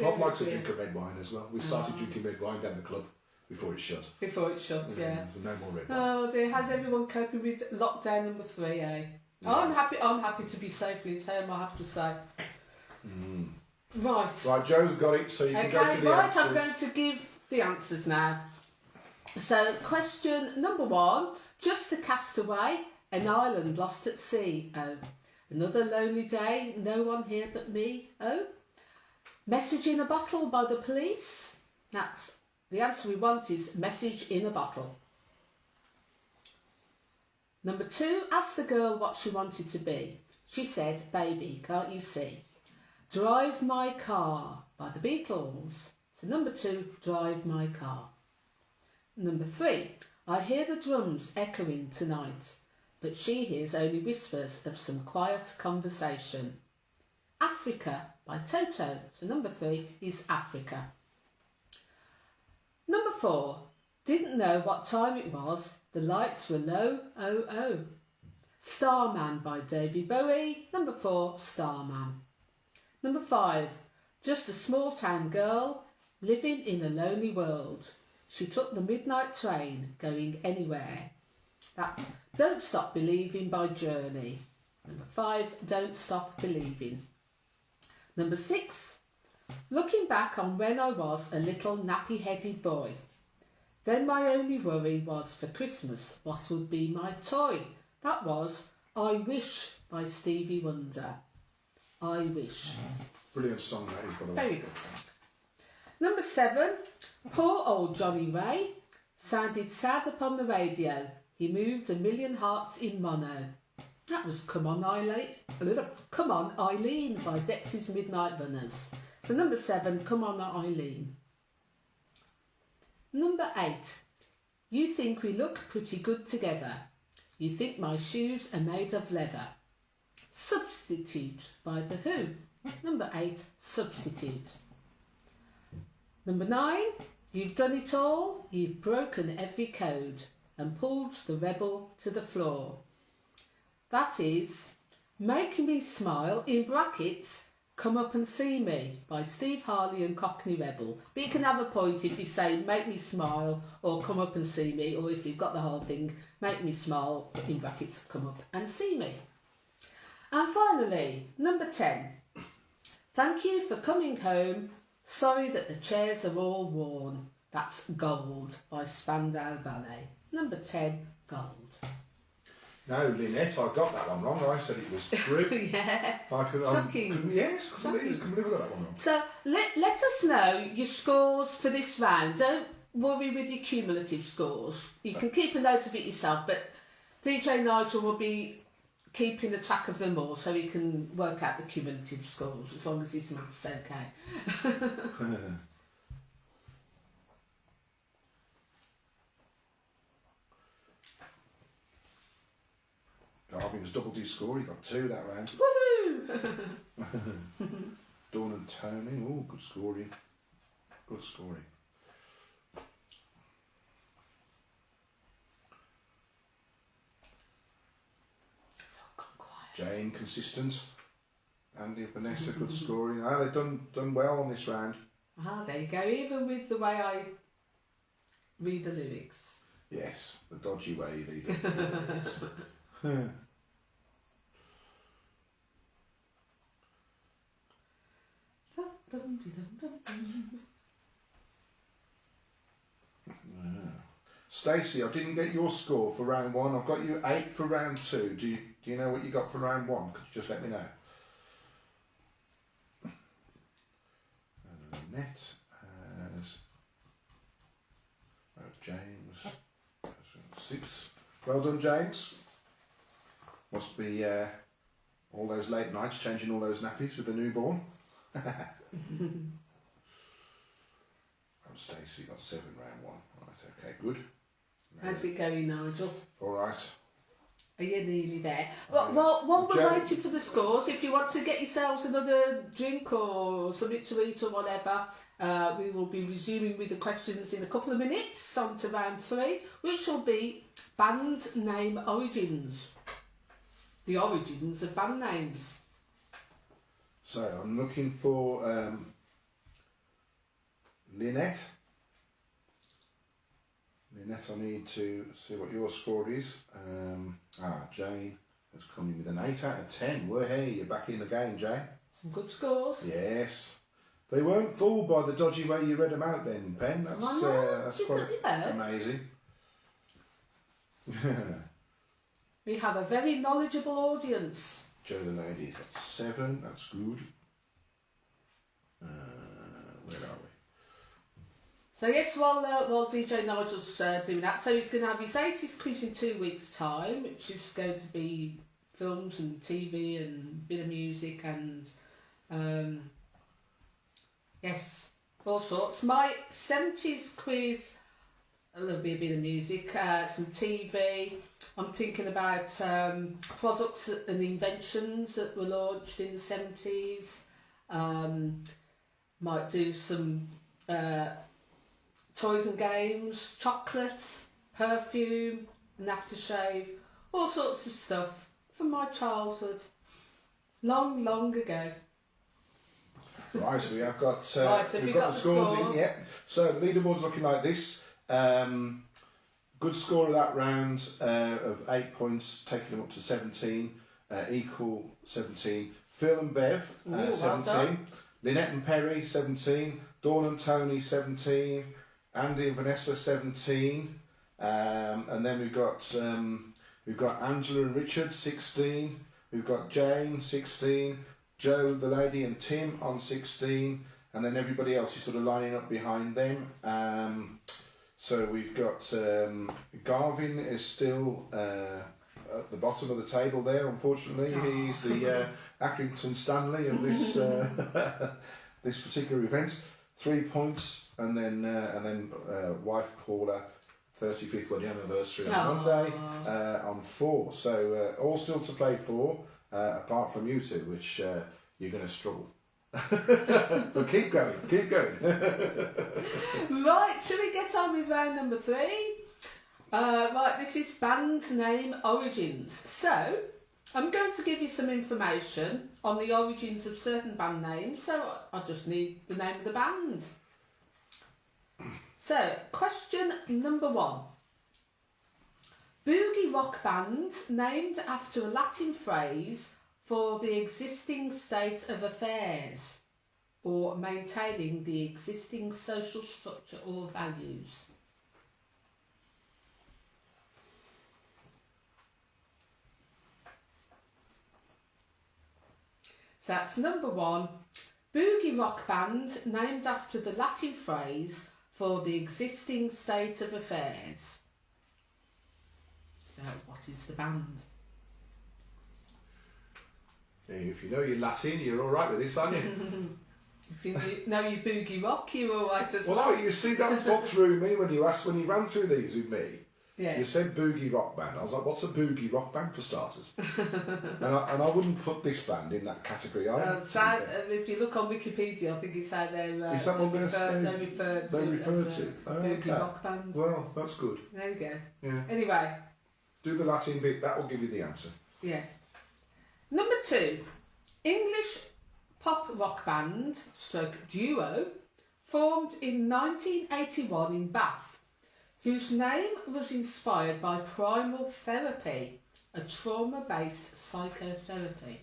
Bob likes to drink a red wine as well. We started drinking red wine down the club before it shut. Before it shut, yeah. So no more red wine. Oh dear, how's everyone coping with lockdown number 3, eh? Yes. I'm happy to be safely at home, I have to say. Right, Joe's got it, so you can go for the answers. I'm going to give the answers now. So, question number 1. Just a castaway, an island lost at sea. Oh, another lonely day, no one here but me. Oh, message in a bottle by the police. That's the answer we want is message in a bottle. Number 2, asked the girl what she wanted to be. She said, "Baby, can't you see?" Drive My Car by the Beatles. So number 2, Drive My Car. Number 3, I hear the drums echoing tonight, but she hears only whispers of some quiet conversation. Africa by Toto. So number 3 is Africa. Number 4, didn't know what time it was, the lights were low, oh oh. Starman by David Bowie. Number 4, Starman. Number 5, just a small town girl living in a lonely world. She took the midnight train going anywhere. That's Don't Stop Believing by Journey. Number 5, Don't Stop Believing. Number 6, looking back on when I was a little nappy-headed boy. Then my only worry was for Christmas what would be my toy. That was I Wish by Stevie Wonder. I Wish. Brilliant song that is, by the way. Very good song. Number 7, poor old Johnny Ray sounded sad upon the radio. He moved a million hearts in mono. That was Come On Eileen by Dexys Midnight Runners. So number 7, Come On Eileen. Number 8, you think we look pretty good together. You think my shoes are made of leather. Substitute by The Who. Number 8, Substitute. Number 9, you've done it all. You've broken every code and pulled the rebel to the floor. That is Making Me Smile, in brackets, Come Up and See Me by Steve Harley and Cockney Rebel. But you can have a point if you say Make Me Smile or Come Up and See Me, or if you've got the whole thing, Make Me Smile, in brackets, Come Up and See Me. And finally, number 10, thank you for coming home. Sorry that the chairs are all worn. That's Gold by Spandau Ballet. Number 10, Gold. No, Lynette, I got that one wrong. I said it was true. Yeah. Shocking. Yes, couldn't believe I got that one wrong. So let us know your scores for this round. Don't worry with your cumulative scores. You can keep a note of it yourself, but DJ Nigel will be keeping a track of them all so he can work out the cumulative scores as long as his maths okay. Garvin's double D score, he got 2 that round. Woohoo! Dawn and Tony, oh, good scoring. Good scoring. It's all gone quiet. Jane, consistent. Andy and Vanessa, good scoring. They've done well on this round. There you go, even with the way I read the lyrics. Yes, the dodgy way you read it. Stacey, I didn't get your score for round 1. I've got you 8 for round 2. Do you know what you got for round 1? Could you just let me know? Net as James 6. Well done, James. Must be all those late nights changing all those nappies with the newborn. Stacey got 7 round 1. Right, okay, good. How's it going, Nigel? All right. Are you nearly there? Well, while we're waiting for the scores, if you want to get yourselves another drink or something to eat or whatever, we will be resuming with the questions in a couple of minutes on to round 3, which will be band name origins. The origins of band names. So I'm looking for Lynette. Lynette, I need to see what your score is. Jane has come in with an 8 out of 10. Well, hey, you're back in the game, Jane. Some good scores. Yes. They weren't fooled by the dodgy way you read them out then, Pen. That's quite amazing. We have a very knowledgeable audience. Joe the Lady's got 7, that's good. Where are we? So yes, while DJ Nigel's doing that, so he's going to have his 80s quiz in 2 weeks' time, which is going to be films and TV and a bit of music and yes, all sorts. My 70s quiz, there'll be a bit of music, some TV, I'm thinking about products and inventions that were launched in the 70s. Might do some toys and games, chocolates, perfume, an aftershave, all sorts of stuff from my childhood. Long, long ago. Right, so we have got, Right, so we've we've got the scores in, scores. yeah. So the leaderboard's looking like this. Good score of that round of 8 points, taking them up to 17, equal 17. Phil and Bev, Ooh, 17. well Lynette and Perry, 17. Dawn and Tony, 17. Andy and Vanessa, 17. And then we've got Angela and Richard, 16. We've got Jane, 16. Joe, the lady, and Tim on 16. And then everybody else is sort of lining up behind them. So we've got Garvin is still at the bottom of the table there, unfortunately. Oh. He's the Accrington Stanley of this this particular event. 3 points, and then wife Paula, 35th wedding anniversary on Monday, on 4. So all still to play for, apart from you two, which you're going to struggle. But keep going, keep going. Right, shall we get on with round number 3? Right, this is band name origins. So, I'm going to give you some information on the origins of certain band names, so I just need the name of the band. So, question number 1. Boogie rock band named after a Latin phrase for the existing state of affairs or maintaining the existing social structure or values. So that's number 1. Boogie rock band named after the Latin phrase for the existing state of affairs. So what is the band? If you know your Latin, you're all right with this, aren't you? If you know your boogie rock, you're all right as Well, well. no, you see, that's what threw me when you ran through these with me. Yeah. You said boogie rock band. I was like, what's a boogie rock band for starters? and I wouldn't put this band in that category either. If you look on Wikipedia, I think it's how they're Is that what referred to. they refer as to? a boogie rock band. Well, that's good. There you go. Yeah. Anyway. Do the Latin bit, that will give you the answer. Yeah. Number 2. English pop rock band, stroke duo, formed in 1981 in Bath, whose name was inspired by primal therapy, a trauma-based psychotherapy.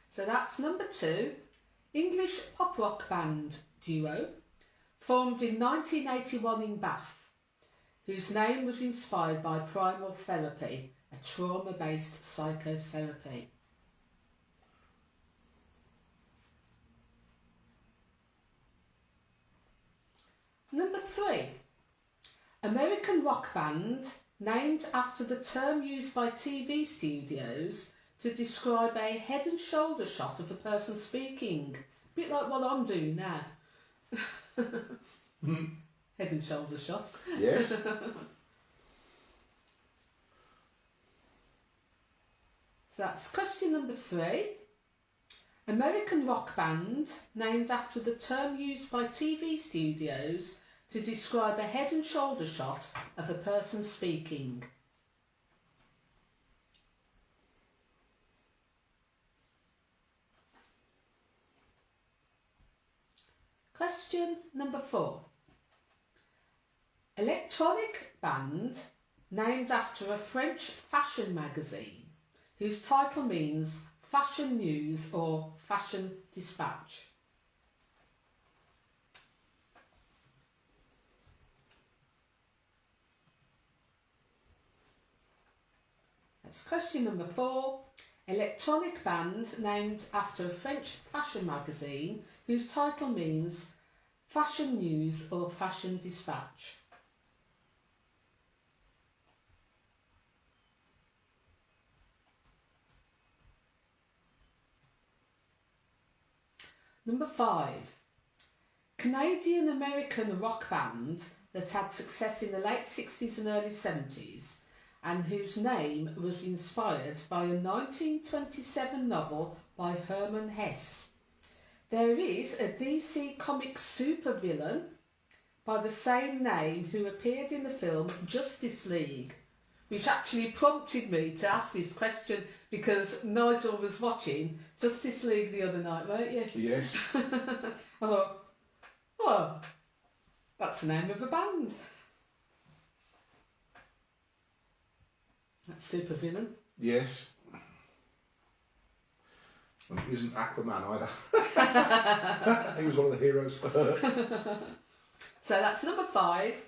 So that's number 2. English pop rock band duo, formed in 1981 in Bath, whose name was inspired by primal therapy, a trauma-based psychotherapy. Number 3. American rock band named after the term used by TV studios to describe a head and shoulder shot of a person speaking. A bit like what I'm doing now. Head and shoulder shot. Yes. So that's question number 3. American rock band named after the term used by TV studios to describe a head and shoulder shot of a person speaking. Question number 4. Electronic band named after a French fashion magazine whose title means fashion news or fashion dispatch. That's question number 4. Electronic band named after a French fashion magazine whose title means fashion news or fashion dispatch. Number 5. Canadian-American rock band that had success in the late 60s and early 70s and whose name was inspired by a 1927 novel by Herman Hesse. There is a DC Comics supervillain by the same name who appeared in the film Justice League, which actually prompted me to ask this question because Nigel was watching Justice League the other night, weren't you? Yes. I thought, oh, that's the name of the band. That's supervillain. Yes. And it isn't Aquaman either. He was one of the heroes. So that's number 5.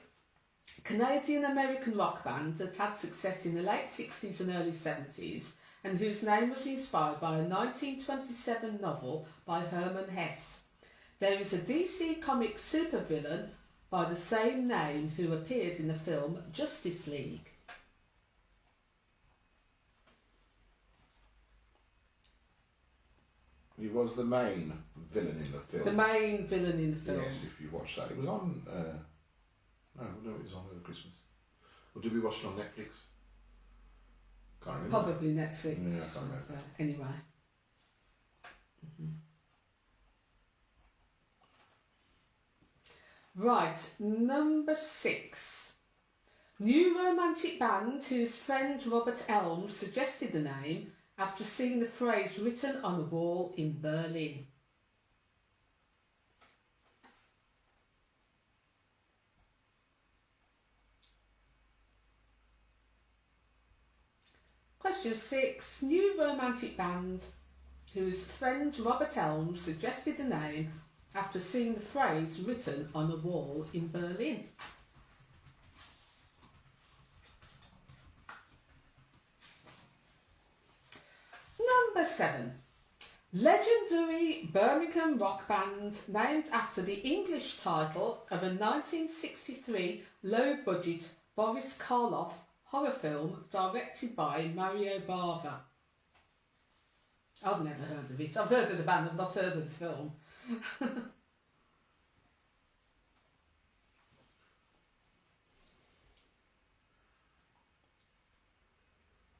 Canadian-American rock band that had success in the late 60s and early 70s and whose name was inspired by a 1927 novel by Herman Hesse. There is a DC Comics supervillain by the same name who appeared in the film Justice League. He was the main villain in the film. The main villain in the film. Yes, if you watch that. It was on... no, it was on over Christmas. Or did we watch it on Netflix? Can't remember. Probably Netflix. Yeah, I can't remember. So, anyway. Right, number 6. New romantic band whose friend Robert Elms suggested the name after seeing the phrase written on a wall in Berlin. Question 6. New romantic band whose friend Robert Elms suggested the name after seeing the phrase written on a wall in Berlin. Number 7. Legendary Birmingham rock band named after the English title of a 1963 low-budget Boris Karloff horror film directed by Mario Bava. I've never heard of it. I've heard of the band, I've not heard of the film.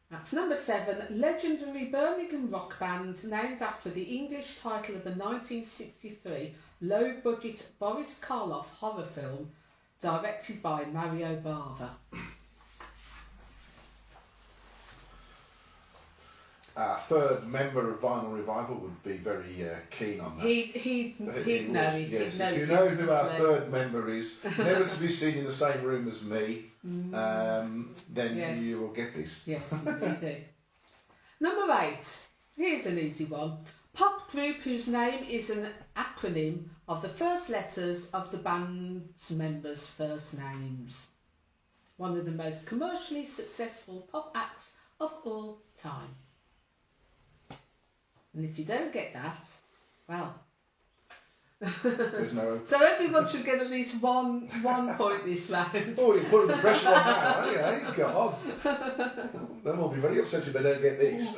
That's number 7. Legendary Birmingham rock band named after the English title of a 1963 low-budget Boris Karloff horror film directed by Mario Bava. Our third member of Vinyl Revival would be very keen on that. He'd know it. Yes, he'd if you know know it who our instantly. third member is, never to be seen in the same room as me, then Yes. you will get this. Yes, indeed. Number 8. Here's an easy one. Pop group whose name is an acronym of the first letters of the band's members' first names. One of the most commercially successful pop acts of all time. And if you don't get that, well... There's no... So everyone should get at least one point this round. Oh, you're putting the pressure on now, aren't you? God. Then we'll be very upset if they don't get this.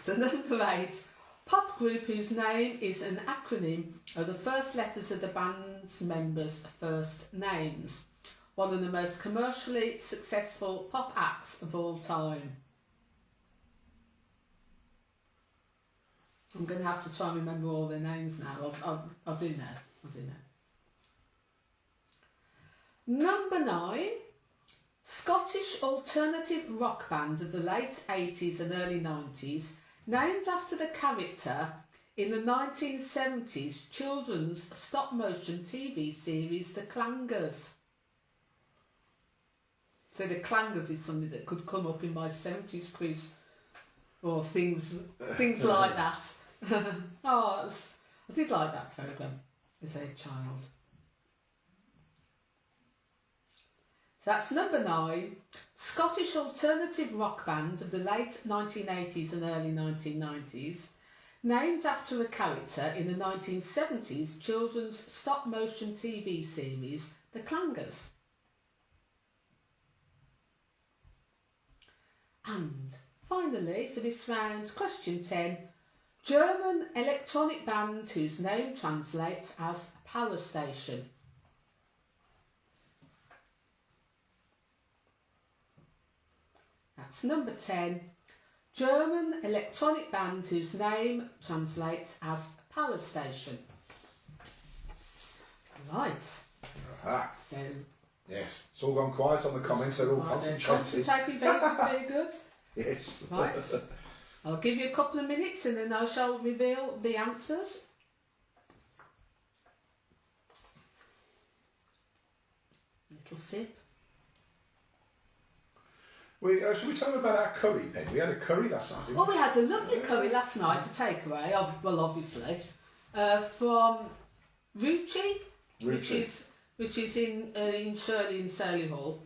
So number 8. Pop group whose name is an acronym of the first letters of the band's members' first names. One of the most commercially successful pop acts of all time. I'm going to have to try and remember all their names now. I'll do now. Number 9. Scottish alternative rock band of the late 80s and early 90s, named after the character in the 1970s children's stop-motion TV series The Clangers. So The Clangers is something that could come up in my 70s quiz or things like that. I did like that programme as a child. So that's number 9. Scottish alternative rock band of the late 1980s and early 1990s, named after a character in the 1970s children's stop-motion TV series The Clangers. And finally, for this round, question 10. German electronic band whose name translates as power station. That's number 10. German electronic band whose name translates as power station. Right. Aha. So, Yes, it's all gone quiet on the comments, they're all concentrating. concentrating, very good, very good. Yes. Right. I'll give you a couple of minutes and then I shall reveal the answers. Little sip. Should we tell them about our curry, Pen? We had a curry last night, didn't Well, we had a lovely curry last night, a takeaway, obviously, from Ruchi, which is in Shirley in Solihull.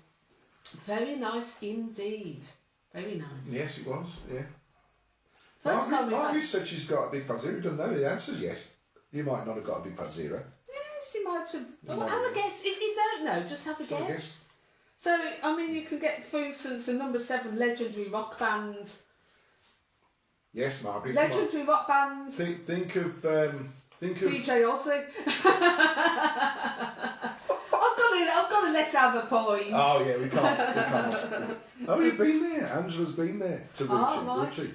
Very nice indeed. Very nice. Yes, it was, yeah. First time Margaret said she's got a big fat zero. We don't know the answers yet. You might not have got a big fat zero. Yes, you might have. Well, have a guess. If you don't know, just have a guess. So, I mean, you can get through since the number 7 legendary rock bands. Yes, Margaret. Legendary rock bands. Think of DJ Ozzy. I've got to let her have a point. Oh yeah, we can't. Oh, you've been there. Angela's been there to Ruchi. Right. Ruchi.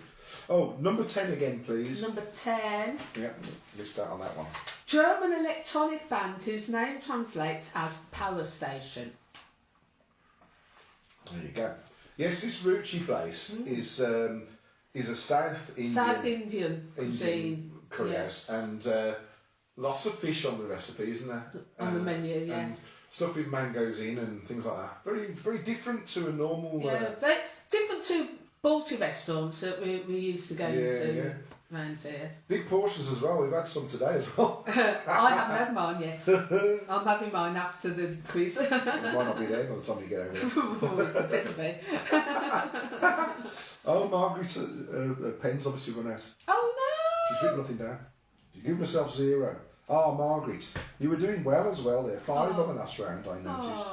Oh, number 10 again, please. Number 10. Yeah, list out on that one. German electronic band whose name translates as power station. There you go. Yes, this Ruchi place is a South Indian cuisine curry yes. house, and lots of fish on the recipe, isn't there? On the menu, yeah. And stuff with mangoes in and things like that. Very, very different to a normal. Yeah, very different to Balti restaurants that we used to go to around here. Big portions as well. We've had some today as well. I haven't had mine yet. I'm having mine after the quiz. It might not be there by the time you get over there. Oh, it's a bit of me. Oh, Margaret's pen's obviously run out. Oh no! She's written nothing down. She's given herself 0. Oh, Margaret, you were doing well as well there. 5 on the last round, I noticed.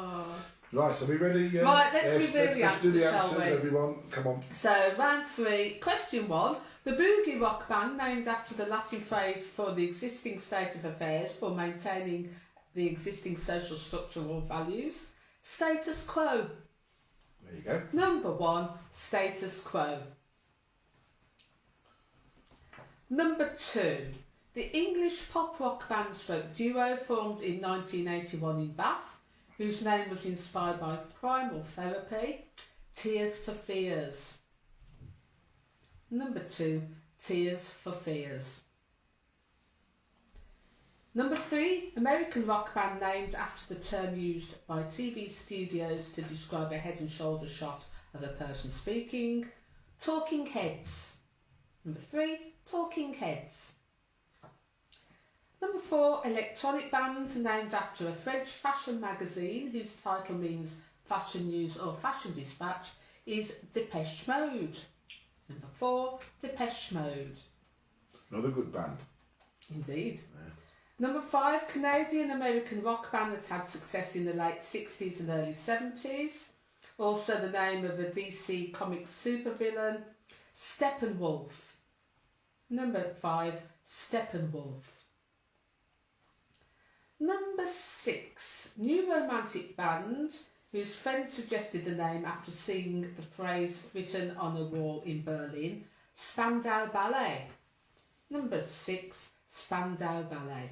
Right, so we ready? Right, let's reveal the Let's do the answers, answers, shall we? everyone. Come on. So, round 3, question 1. The boogie rock band, named after the Latin phrase for the existing state of affairs for maintaining the existing social structure or values. Status quo. There you go. Number 1, status quo. Number 2, the English pop rock band stroke duo formed in 1981 in Bath, whose name was inspired by Primal Therapy, Tears for Fears. Number 2, Tears for Fears. Number 3, American rock band named after the term used by TV studios to describe a head and shoulder shot of a person speaking, Talking Heads. Number 3, Talking Heads. Number 4, electronic band named after a French fashion magazine whose title means fashion news or fashion dispatch is Depeche Mode. Number 4, Depeche Mode. Another good band. Indeed. Yeah. Number 5, Canadian-American rock band that had success in the late 60s and early 70s. Also the name of a DC Comics supervillain, Steppenwolf. Number 5, Steppenwolf. Number 6, new romantic band whose friend suggested the name after seeing the phrase written on a wall in Berlin, Spandau Ballet. Number 6, Spandau Ballet.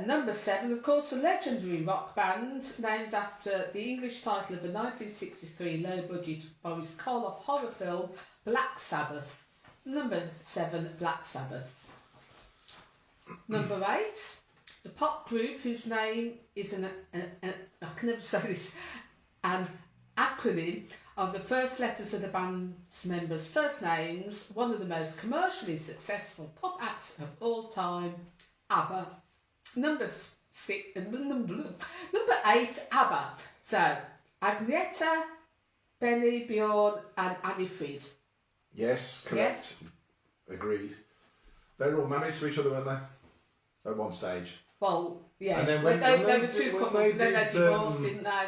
Number 7, of course, a legendary rock band named after the English title of a 1963 low-budget Boris Karloff horror film, Black Sabbath. Number 7, Black Sabbath. Number 8, the pop group whose name is I can never say this, an acronym of the first letters of the band's members' first names, one of the most commercially successful pop acts of all time, ABBA. Number 8, ABBA. So, Agneta, Benny, Bjorn and Anni-Frid. Yes, correct. Yeah. Agreed. They were all married to each other, weren't they? At one stage. Well, yeah. And then they were two couples and then they divorced, didn't they?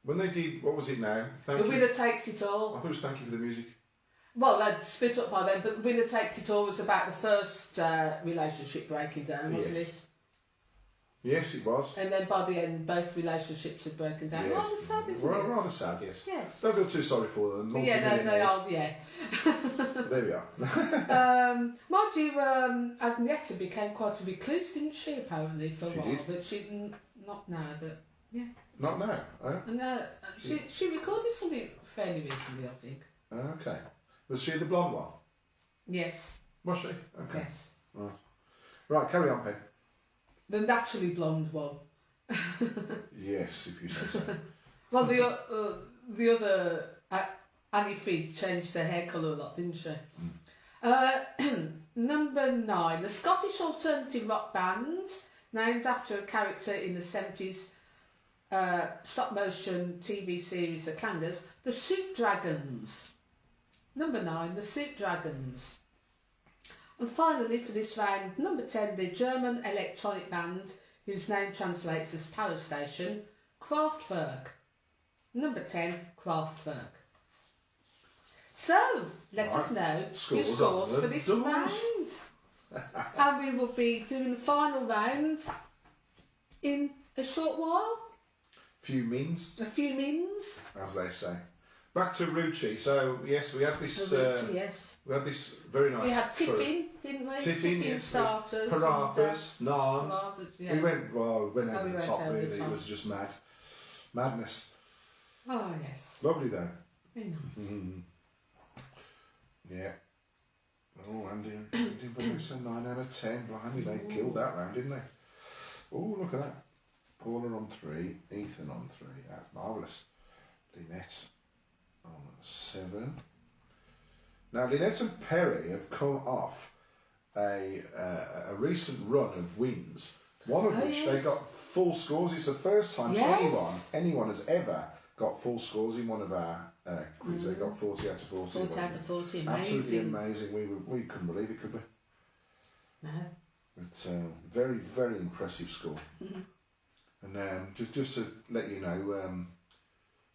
When they did, what was it now? The Winner Takes It All. I thought it was Thank You for the Music. Well, they'd split up by then, but Winner Takes It All was about the first relationship breaking down, wasn't it? Yes, it was. And then by the end, both relationships had broken down. Yes. Rather sad, isn't it? Rather sad, yes. Yes. Don't feel too sorry for them. Yeah, no, they are, yeah. There we are. Mind you, Agneta became quite a recluse, didn't she, apparently, for a while? Did. But she, not now, but yeah. Not now, oh? And she recorded something fairly recently, I think. Okay. Was she the blonde one? Yes. Was she? Okay. Yes. Right, carry on, Pen. The naturally blonde one. Yes, if you say so. Well, the other Annie Feed changed her hair colour a lot, didn't she? Number 9, the Scottish alternative rock band, named after a character in the 70s stop motion TV series The Clangers, the Soup Dragons. Number 9, the Soup Dragons. And finally, for this round, number 10, the German electronic band, whose name translates as Power Station, Kraftwerk. Number 10, Kraftwerk. So, let us know your scores for this round. And we will be doing the final round in a short while. A few mins, as they say. Back to Ruchi. So yes, we had this. Yes. We had this very nice. We had tiffin, didn't we? Tiffin, yes. Starters. Parathas, naans. Yeah. We went over the top. over the Really, top. it was just madness. Oh yes. Lovely though. Very nice. Yeah. Oh, Andy and Vanessa, 9 out of 10. Blimey, they killed that round, didn't they? Oh, look at that. Paula on 3, Ethan on 3. That's marvellous. Lynette on 7. Now, Lynette and Perry have come off a recent run of wins, one of which they got full scores. It's the first time anyone has ever got full scores in one of our quizzes. They got 40 out of 40. 40 out of 40, amazing. Absolutely amazing. We couldn't believe it, could we? No. It's a very, very impressive score. And just to let you know,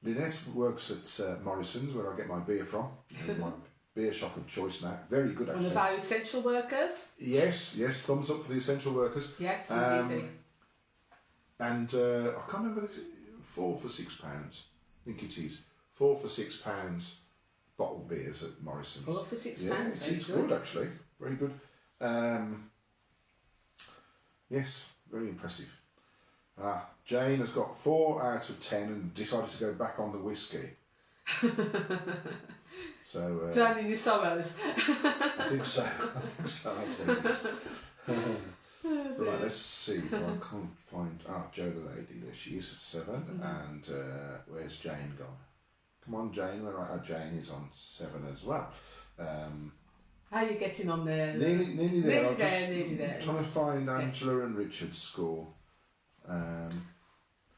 Lynette works at Morrison's, where I get my beer from. My beer shop of choice now. Very good, actually. One of our essential workers. Yes, thumbs up for the essential workers. Yes, indeed. And I can't remember, 4 for £6. I think it is. 4 for £6 bottled beers at Morrison's. 4 for £6. Yeah, it's good actually. Very good. Yes, very impressive. Jane has got 4 out of 10 and decided to go back on the whiskey. So Drowning your sorrows. I think so. That's what it is. Right, let's see if I can't find. Jo the lady. There she is, 7. And where's Jane gone? Come on, Jane. Jane is on 7 as well. How are you getting on there? Nearly there. Nearly there. Trying to find Angela and Richard's score.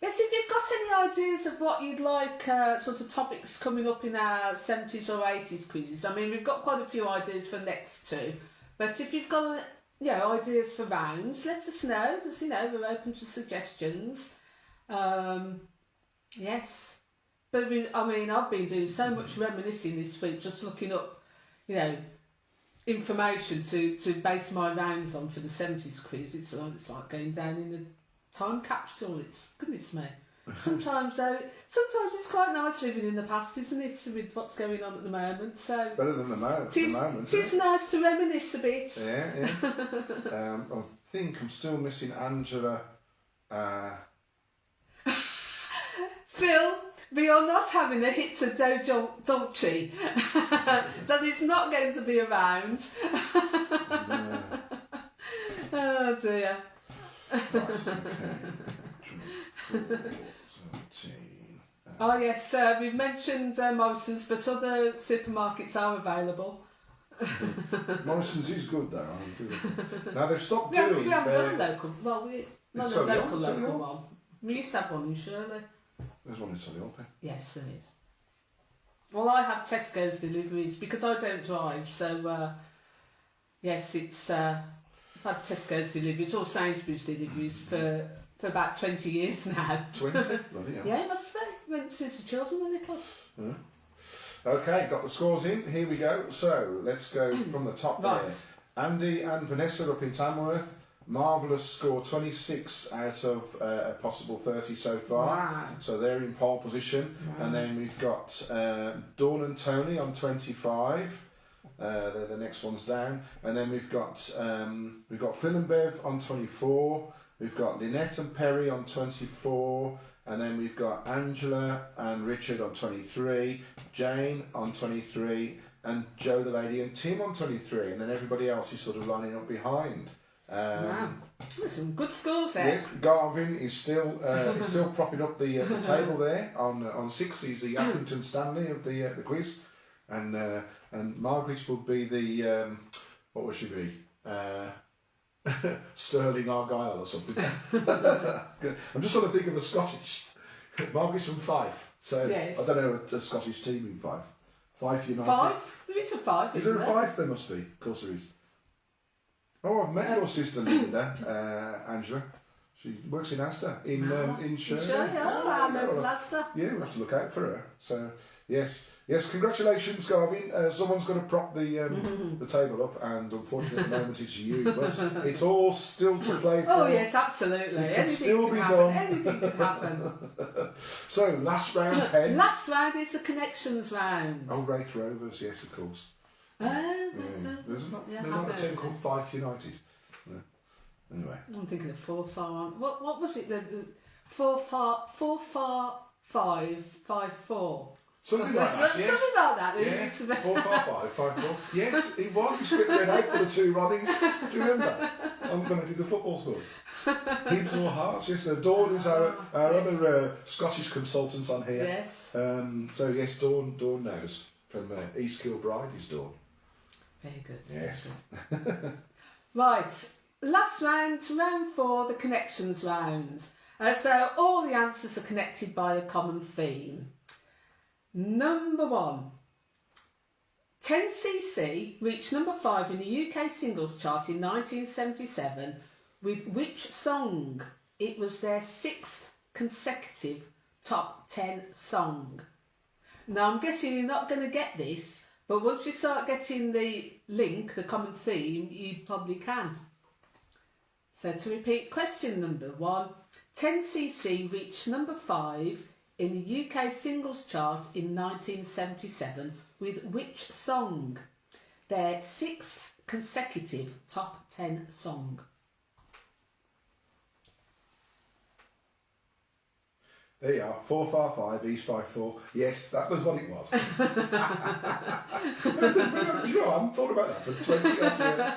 Yes, if you've got any ideas of what you'd like, sort of topics coming up in our 70s or 80s quizzes, I mean, we've got quite a few ideas for next 2, but if you've got ideas for rounds, let us know, because, we're open to suggestions. Yes. But, I've been doing so much reminiscing this week, just looking up, information to base my rounds on for the 70s quiz. It's like going down in a time capsule. It's goodness me. Sometimes it's quite nice living in the past, isn't it, with what's going on at the moment? So better than the moment. It's nice to reminisce a bit. Yeah. I think I'm still missing Angela. Phil, we are not having a hit to Do Dolce. That is not going to be around. Oh dear. Right, okay. Oh yes, we've mentioned Morrison's, but other supermarkets are available. Morrison's is good though. Now they've stopped We haven't got a local. Well, not a local Solihull? one. We used to have one in Shirley. There's one in Solihull. Yes, there is. Well, I have Tesco's deliveries because I don't drive, so yes, it's. I've had Tesco's deliveries or Sainsbury's deliveries for about 20 years now. 20? Bloody hell. Yeah, it must be. Since the children were little. Okay, got the scores in. Here we go. So let's go from the top Right. there. Andy and Vanessa up in Tamworth. Marvellous score, 26 out of a possible 30 so far. Wow. So they're in pole position. Wow. And then we've got Dawn and Tony on 25. They're the next ones down. And then we've got Phil and Bev on 24. We've got Lynette and Perry on 24. And then we've got Angela and Richard on 23. Jane on 23. And Joe the lady and Tim on 23. And then everybody else is sort of lining up behind. Wow. There's some good scores there. Yeah, Garvin is still propping up the table there on 6. He's the Accrington Stanley of the quiz, and Margaret will be the what will she be? Sterling Argyle or something. I'm just trying to think of a Scottish. Margaret's from Fife, so Yes. I don't know a Scottish team in Fife. Fife United. 5? It's a 5, Is isn't there a 5? There must be. Of course there is. Oh, I've met your sister Linda, Angela. She works in Asda in Shirley. I know Asda. Yeah, we have to look out for her. So yes, congratulations, Garvin. Someone's going to prop the table up, and unfortunately at the moment it's you. But it's all still to play for. Oh yes, absolutely. It can Anything still can be happen. done. Anything can happen. So last round, Pen. Last round is the connections round. Oh, Wraith Rovers, yes, of course. There's not a team called Fife United. No. Anyway. I'm thinking of 4-5. What was it? The 4-5-5-4. Something like that, yes. Something like that. Yes, 4-5-5-5-4. Yes, it was. He split red out for the 2 runnings. Do you remember? I'm going to do the football scores. Hibs or Hearts, yes. Dawn is our other Scottish consultant on here. Yes. So yes, Dawn knows. From East Kilbride is Dawn. Very good. Yes. Right. Last round, round 4, the connections round. So all the answers are connected by a common theme. Number 1. 10cc reached number 5 in the UK singles chart in 1977 with which song? It was their 6th consecutive top 10 song. Now I'm guessing you're not going to get this, but once you start getting the link, the common theme, you probably can. So to repeat, question number 1, 10cc reached number 5 in the UK singles chart in 1977 with which song? Their 6th consecutive top 10 song. There you are, 4-5-5, East 5-4. Yes, that was what it was. Do you know, I haven't thought about that for 20 odd years.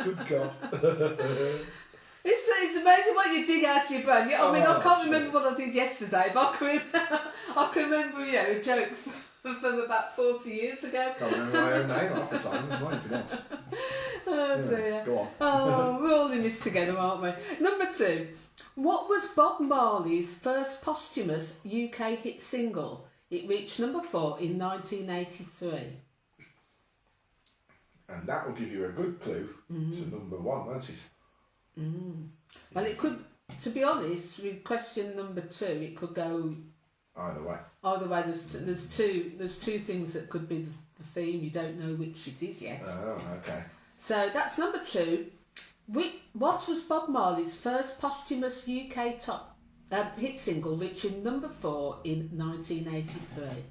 Good God. It's amazing what you dig out of your brain. I mean, I can't remember what I did yesterday, but I can remember, a joke from about 40 years ago. Can't remember my own name half the time, not anything else. Oh Anyway, dear. go on. Oh, we're all in this together, aren't we? Number 2. What was Bob Marley's first posthumous UK hit single? It reached number 4 in 1983. And that will give you a good clue to number 1, won't it? Well, it could, to be honest, with question number 2, it could go Either way. either way. There's two things that could be the theme. You don't know which it is yet. Oh, okay. So that's number 2. What was Bob Marley's first posthumous UK top hit single, reaching number 4 in 1983?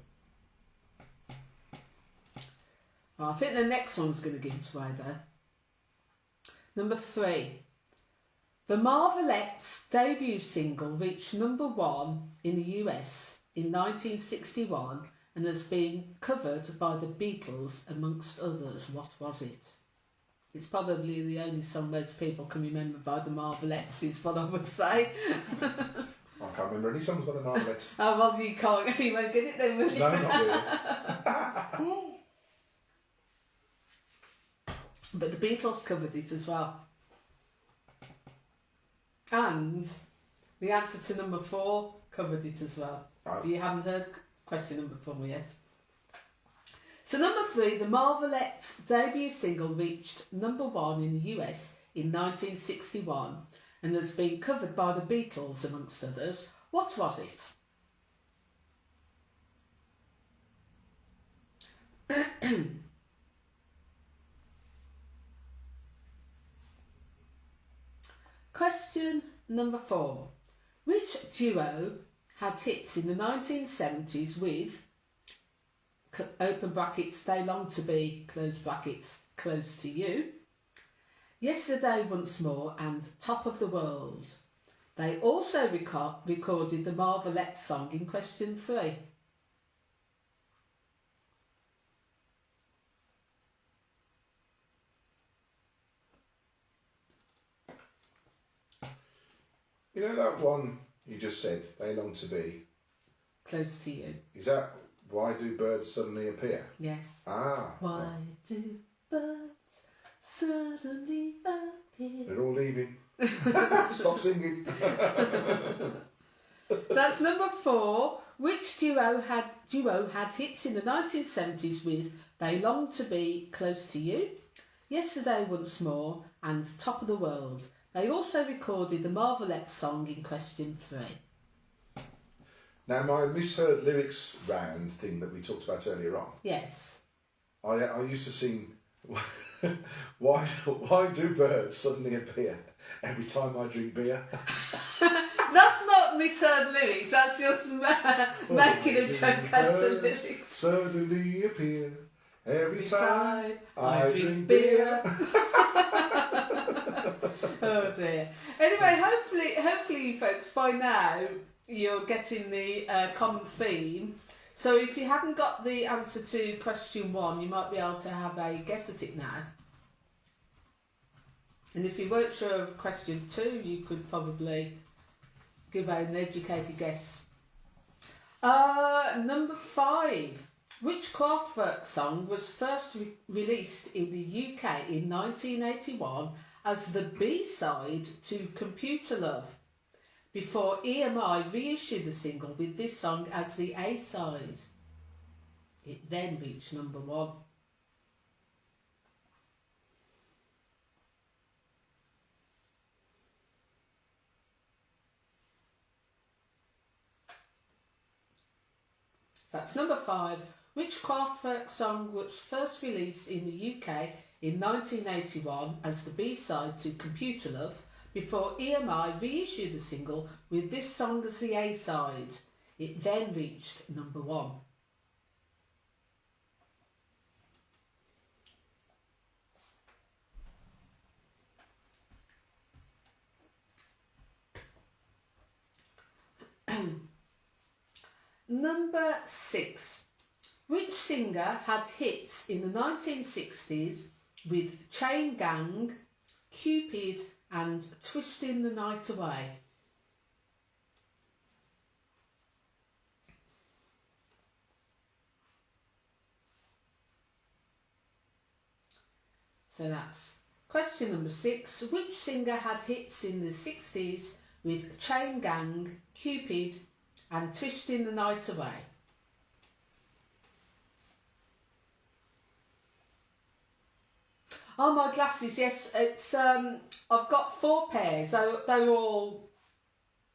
Well, I think the next one's going to give it away though. Number 3. The Marvelettes' debut single reached number 1 in the US in 1961 and has been covered by the Beatles amongst others. What was it? It's probably the only song most people can remember by the Marvelettes, is what I would say. I can't remember any songs by the Marvelettes. Oh, well, you can't. You won't get it then, will you? No, not really. But the Beatles covered it as well. And the answer to number 4 covered it as well. Oh. But you haven't heard question number 4 yet. So number 3, the Marvelettes' debut single reached number 1 in the US in 1961 and has been covered by the Beatles amongst others. What was it? Question number 4. Which duo had hits in the 1970s with, open brackets, They Long to Be, close brackets, Close to You, Yesterday Once More and Top of the World? They also recorded the Marvelettes song in question 3. You know that one you just said, They Long to Be? Close to You. Is that Why Do Birds Suddenly Appear? Yes. Ah. Why do birds suddenly appear? They're all leaving. Stop singing. That's number 4. Which duo had hits in the 1970s with They Long to Be, Close to You, Yesterday Once More and Top of the World? They also recorded the Marvelettes song in question 3. Now, my misheard lyrics round thing that we talked about earlier on, Yes. I used to sing, why do birds suddenly appear every time I drink beer? That's not misheard lyrics, that's just making a joke out of lyrics. Suddenly appear every time I drink beer. Oh dear. Anyway, hopefully you folks by now you're getting the common theme. So if you haven't got the answer to question 1, you might be able to have a guess at it now. And if you weren't sure of question 2, you could probably give an educated guess. Number 5. Which Kraftwerk song was first released in the UK in 1981 as the B-side to Computer Love, before EMI reissued the single with this song as the A-side? It then reached number 1. So that's number 5. Which Kraftwerk song was first released in the UK in 1981 as the B-side to Computer Love, before EMI reissued the single with this song as the A-side? It then reached number 1. Number 6. Which singer had hits in the 1960s with Chain Gang, Cupid and Twisting the Night Away? So that's question number 6. Which singer had hits in the 60s with Chain Gang, Cupid and Twisting the Night Away? Oh, my glasses, yes. It's I've got 4 pairs.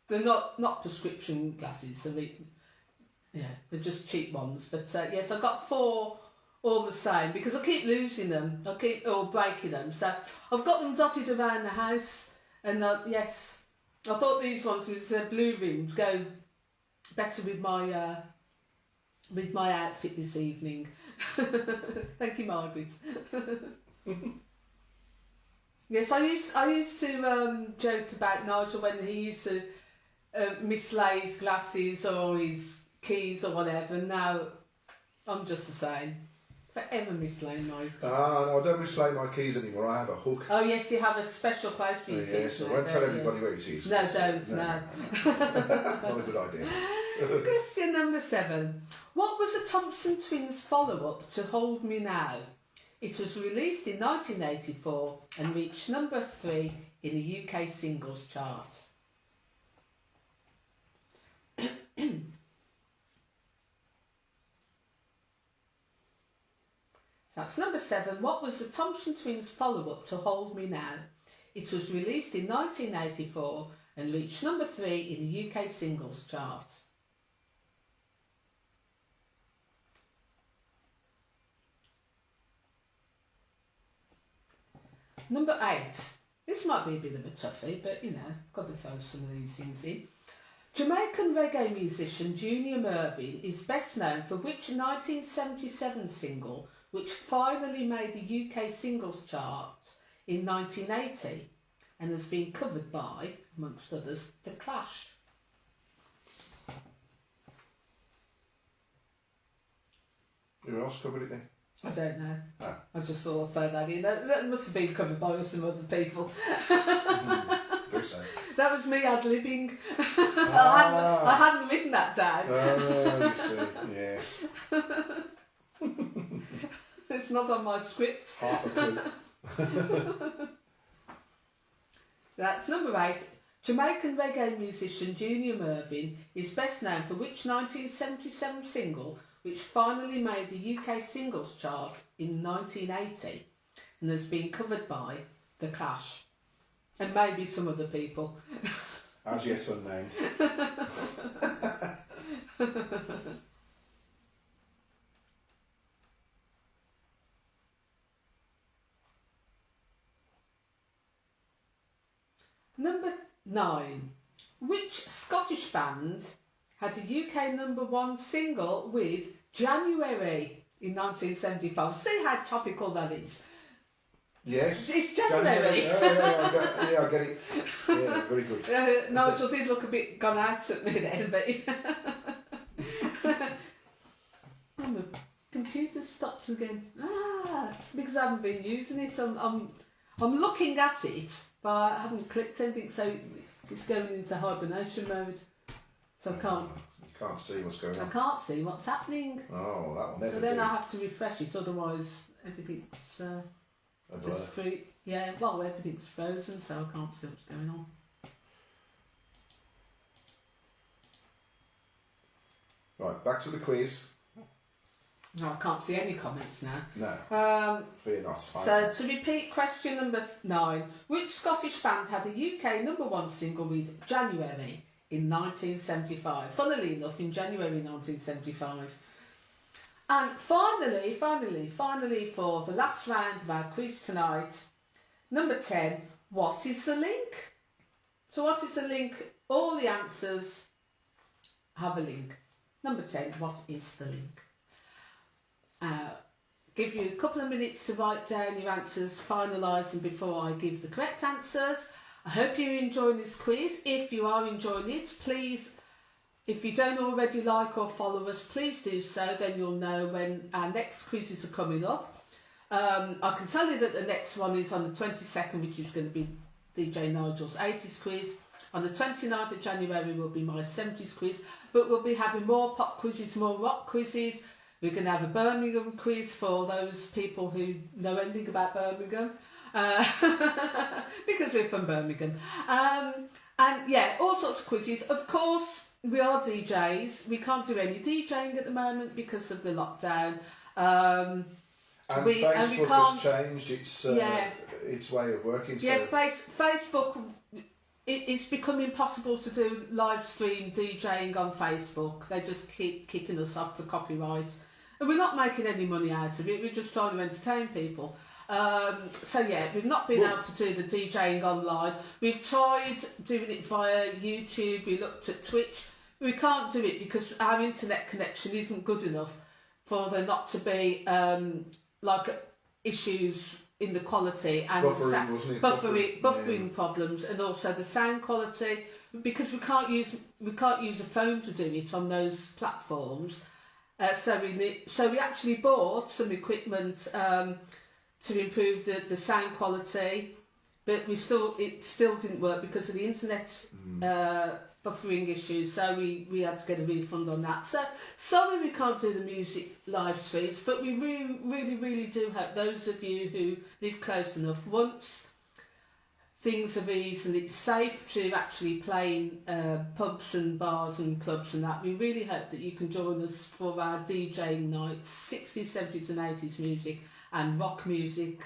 They're not prescription glasses. So they're just cheap ones. But yes, I've got 4 all the same because I keep losing them. I keep breaking them. So I've got them dotted around the house. And yes, I thought these ones with blue rims go better with my outfit this evening. Thank you, Margaret. Yes, I used to joke about Nigel when he used to mislay his glasses or his keys or whatever. Now I'm just the same. Forever mislaying my glasses. No, I don't mislay my keys anymore. I have a hook. Oh yes, you have a special place for your keys. Yes, I won't tell everybody where it is. No, don't. No. Not a good idea. Question number 7. What was the Thompson Twins' follow-up to Hold Me Now? It was released in 1984 and reached number 3 in the UK singles chart. That's number 7. What was the Thompson Twins' follow-up to Hold Me Now? It was released in 1984 and reached number 3 in the UK singles chart. number 8. This might be a bit of a toughie, but you know, got to throw some of these things in. Jamaican reggae musician Junior Mervyn is best known for which 1977 single which finally made the UK singles chart in 1980 and has been covered by, amongst others, The Clash. Who else covered it then? I don't know. Ah. I just sort of throw that in. That must have been covered by some other people. Guess so. That was me ad-libbing. Ah. I hadn't written that down. Oh, you see, yes. It's not on my script. Half a clue. That's number 8. Jamaican reggae musician Junior Mervyn is best known for which 1977 single which finally made the UK singles chart in 1980 and has been covered by The Clash. And maybe some other people. As yet unnamed. Number 9. Which Scottish band had a UK number 1 single with January in 1975? See how topical that is. Yes. It's January. Yeah, I get it. Yeah, very good. Nigel did look a bit gone out at me then, but oh, my computer stopped again. It's because I haven't been using it. I'm looking at it, but I haven't clicked anything, so it's going into hibernation mode. So I can't. You can't see what's going I on. can't see what's happening. Oh, that will never So then do. I have to refresh it, otherwise everything's A blur. just free. Yeah, well, everything's frozen, so I can't see what's going on. Right, back to the quiz. No, I can't see any comments now. No, fear not. So to repeat, question number 9: which Scottish band had a UK number 1 single with January in 1975? Funnily enough, in January 1975. And finally, for the last round of our quiz tonight, number 10: what is the link? So what is the link? All the answers have a link. Number 10: what is the link? Give you a couple of minutes to write down your answers, finalise them before I give the correct answers. I hope you're enjoying this quiz. If you are enjoying it, please, if you don't already like or follow us, please do so, then you'll know when our next quizzes are coming up. I can tell you that the next one is on the 22nd, which is going to be DJ Nigel's 80s quiz. On the 29th of January will be my 70s quiz, but we'll be having more pop quizzes, more rock quizzes. We're going to have a Birmingham quiz for those people who know anything about Birmingham, because we're from Birmingham. And yeah, all sorts of quizzes. Of course, we are DJs. We can't do any DJing at the moment because of the lockdown. And Facebook has changed its way of working. Yeah, Facebook, it's becoming impossible to do live stream DJing on Facebook. They just keep kicking us off for copyright. And we're not making any money out of it, we're just trying to entertain people. So yeah, we've not been able to do the DJing online. We've tried doing it via YouTube, we looked at Twitch. We can't do it because our internet connection isn't good enough for there not to be issues in the quality and buffering, wasn't it? Buffering problems, and also the sound quality, because we can't use a phone to do it on those platforms. So we actually bought some equipment to improve the sound quality, but it still didn't work because of the internet buffering issues. So we had to get a refund on that. So sorry we can't do the music live streams, but we really do hope those of you who live close enough, once things have eased and it's safe to actually play in pubs and bars and clubs and that, we really hope that you can join us for our DJing nights, 60s, 70s and 80s music and rock music,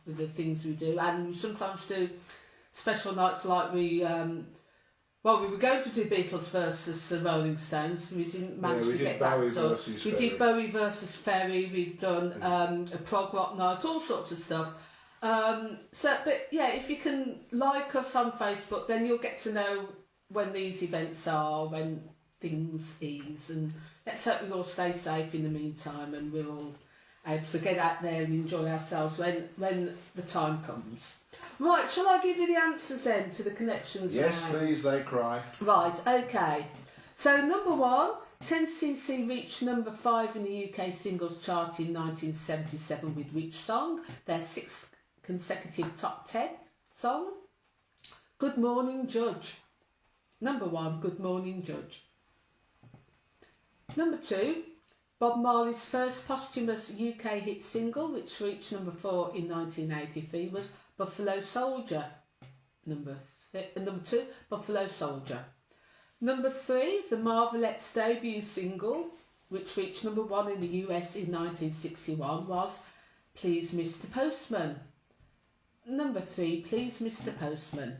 with the things we do. And we sometimes do special nights like we were going to do Beatles versus the Rolling Stones. We didn't manage to get that done. We did Bowie versus Ferry. We've done a prog rock night, all sorts of stuff. But yeah, if you can like us on Facebook, then you'll get to know when these events are, when things ease, and let's hope we all stay safe in the meantime, and we're all able to get out there and enjoy ourselves when the time comes. Right, shall I give you the answers then to the connections? Yes, now? please, they cry. Right, okay. So number 1, 10cc reached number 5 in the UK singles chart in 1977 with which song? Their 6th consecutive top 10 song. Good Morning Judge. Number 1, Good Morning Judge. Number 2, Bob Marley's first posthumous UK hit single, which reached number 4 in 1983, was Buffalo Soldier. Number 2, Buffalo Soldier. Number 3, the Marvelettes' debut single, which reached number 1 in the US in 1961, was Please Mr. Postman. Number 3, Please Mr. Postman.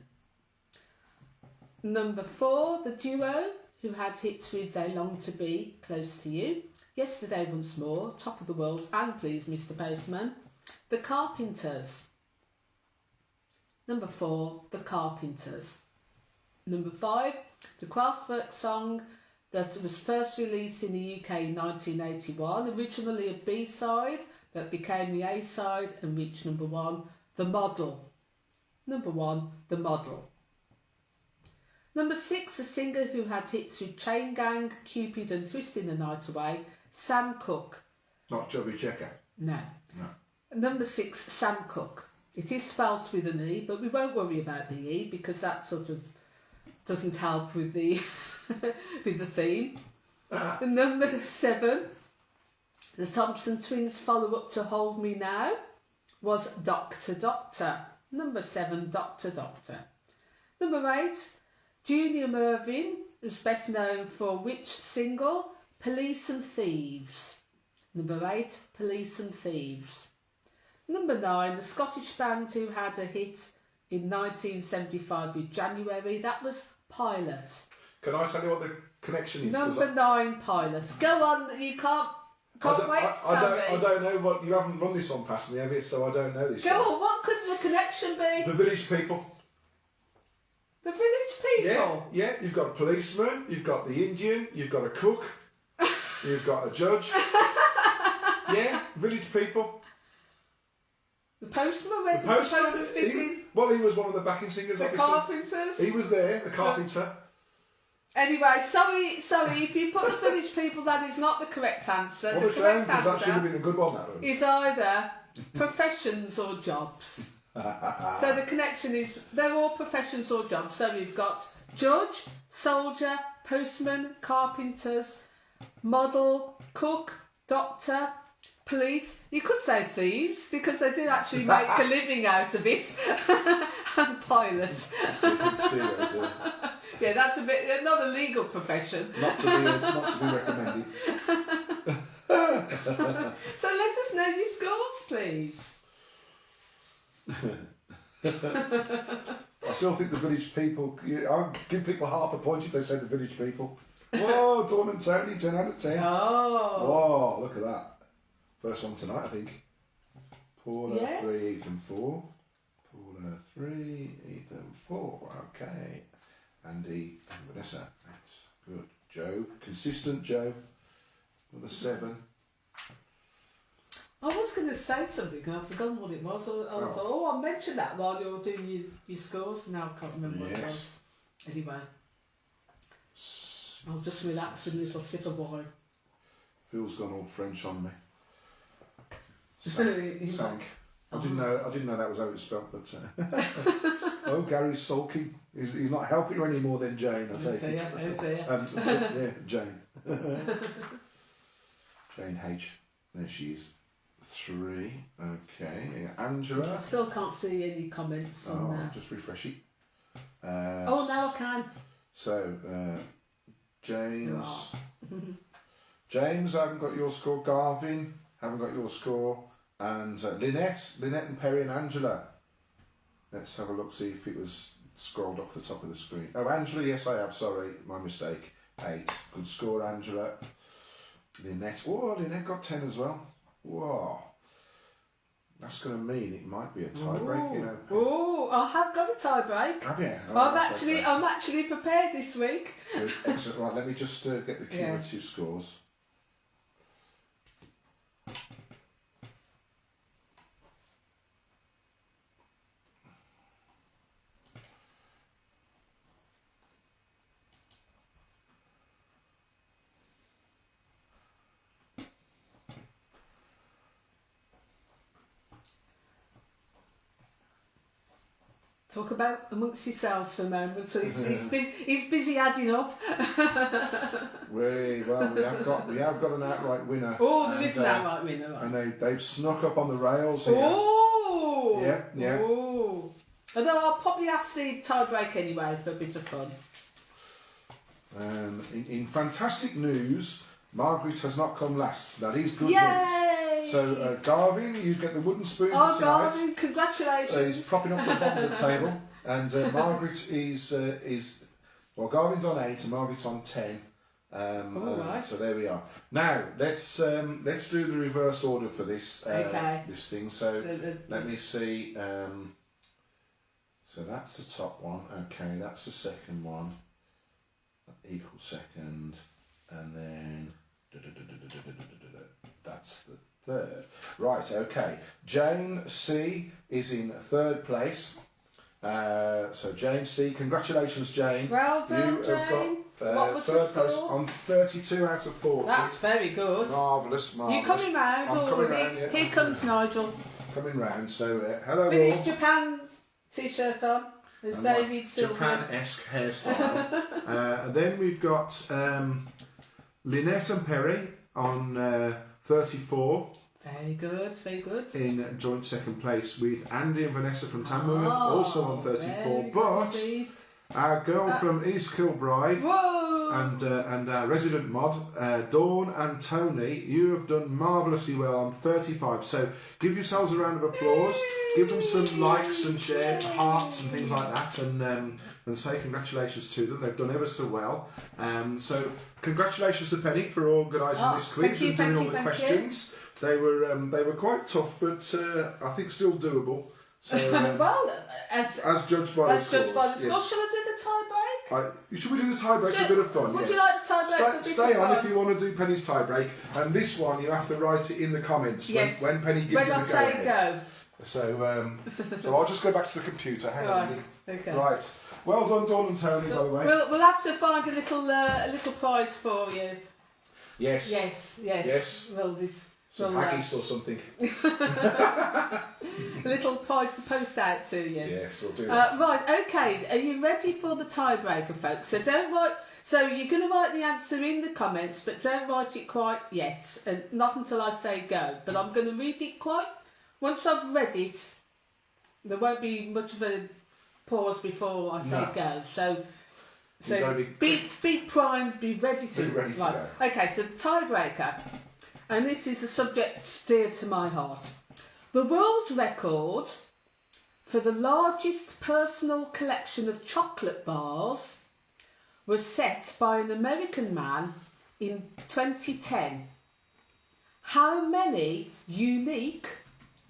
Number 4, the duo who had hits with They Long to Be, Close to You, Yesterday Once More, Top of the World and Please Mr. Postman, The Carpenters. Number 4, The Carpenters. Number 5, the Kraftwerk song that was first released in the UK in 1981, originally a B-side but became the A-side and reached number 1, The Model. Number 1, The Model. Number 6, a singer who had hits with Chain Gang, Cupid and Twisting the Night Away, Sam Cooke. Not Joey Checker. No. Number 6, Sam Cooke. It is spelt with an E, but we won't worry about the E because that sort of doesn't help with the with the theme. Number 7, the Thompson Twins' follow-up to Hold Me Now was Doctor Doctor. Number 7, Doctor Doctor. Number 8, Junior Mervyn is best known for which single? Police and Thieves. Number 8, Police and Thieves. Number 9, the Scottish band who had a hit in 1975 with January, that was Pilot. Can I tell you what the connection is? Number 9, Pilot. Go on, you can't wait to tell me. I don't know what, you haven't run this one past me, have you? So I don't know this Go one. on, what could the connection be? The Village People. The Village People? Yeah, you've got a policeman, you've got the Indian, you've got a cook, you've got a judge. Yeah, Village People. The Postman, where did the Postman fit in? Well, he was one of the backing singers, The obviously. Carpenters? He was there, the Carpenter. Anyway, sorry, if you put the Village People, that is not the correct answer. What The a shame, correct because that should have answer been a good one, that one. is either professions or jobs. So the connection is, they're all professions or jobs. So we've got judge, soldier, postman, carpenters, model, cook, doctor, police. You could say thieves because they do actually make a living out of it. And pilot. Dear. Yeah, that's a bit not a legal profession. Not to be recommended. So let us know your scores, please. I still think the Village People. I'll give people half a point if they say the Village People. Whoa, Dawn and Tony, 10 out of 10. Oh. Whoa, look at that. First one tonight, I think. Paula, Yes. 3, Ethan, 4. Paula, 3, Ethan, 4. Okay. Andy and Vanessa. That's good. Joe, consistent Joe. With a 7. I was going to say something and I've forgotten what it was. I thought, I'll mention that while you're doing your scores. Now I can't remember what it was. Anyway, I'll just relax with a little sip of wine. Phil's gone all French on me. Sank. I didn't know that was how it's spelled, but oh, Gary's sulking. He's not helping you any more than Jane. I take it. Oh dear. Yeah, Jane. Jane H. There she is. 3. Okay. Yeah. Angela. I still can't see any comments on that. Just refresh it. Oh, now I can. So, James. James, I haven't got your score. Garvin, haven't got your score. And Lynette and Perry and Angela. Let's have a look, see if it was scrolled off the top of the screen. Oh, Angela, yes I have, sorry, my mistake. 8. Good score, Angela. Lynette. Whoa, Lynette got 10 as well. Whoa. That's going to mean it might be a tie break, you know. Oh, I have got a tie break. Have you? I'm actually prepared this week. Good, excellent. Right, let me just get the cumulative scores. Talk about amongst yourselves for a moment. So he's busy adding up. We have got an outright winner. Oh, there is an outright winner, right? And they've snuck up on the rails here. Oh! Yeah. Oh! Although I'll probably ask the tie break anyway for a bit of fun. In fantastic news, Margaret has not come last. That is good Yay! news. So, Garvin, you get the wooden spoon for tonight. Garvin, congratulations. He's propping up the bottom of the table. And Margaret is Garvin's on 8 and Margaret's on 10. Right. So there we are. Now let's do the reverse order for this this thing. So let me see. So that's the top one. Okay, that's the second one. Equal second, and then that's the third. Right. Okay. Jane C is in third place. So Jane C, congratulations, Jane. Well done, you Jane. Have got, what was third the score? place on 32 out of 40. That's very good. Marvellous. You're coming round already. Yeah. Here comes Nigel. Coming round. So hello With his all. Japan t-shirt on. There's David Silver. Japan-esque hairstyle. And then we've got Lynette and Perry on 34. Very good, very good. In joint second place with Andy and Vanessa from Tamworth, also on 34. But our girl from East Kilbride and our resident mod, Dawn and Tony, you have done marvellously well on 35. So give yourselves a round of applause. Give them some likes and share hearts and things like that, and say congratulations to them. They've done ever so well. So congratulations to Penny for organising this quiz and doing all the questions. They were quite tough, but I think still doable. So well, as judged by the scores. Yes. Shall I do the tie break? Should we do the tie break for a bit of fun? Would you like the tie break for a bit of fun? Stay on if you want to do Penny's tie break. And this one you have to write it in the comments when Penny gives you the go. When I say go. So I'll just go back to the computer. Hang on. Okay. Right. Well done, Dawn and Tony, by the way. We'll have to find a little prize for you. Yes. Yes. Well, this. Some haggis or something. A little prize to post out to you. Yes, we'll do that. Right, okay. Are you ready for the tiebreaker, folks? So don't write. So you're going to write the answer in the comments, but don't write it quite yet, and not until I say go. But I'm going to read it quite. Once I've read it, there won't be much of a pause before I say go. So be primed, be ready to. Be ready to go. Okay, so the tiebreaker. And this is a subject dear to my heart. The world record for the largest personal collection of chocolate bars was set by an American man in 2010. How many unique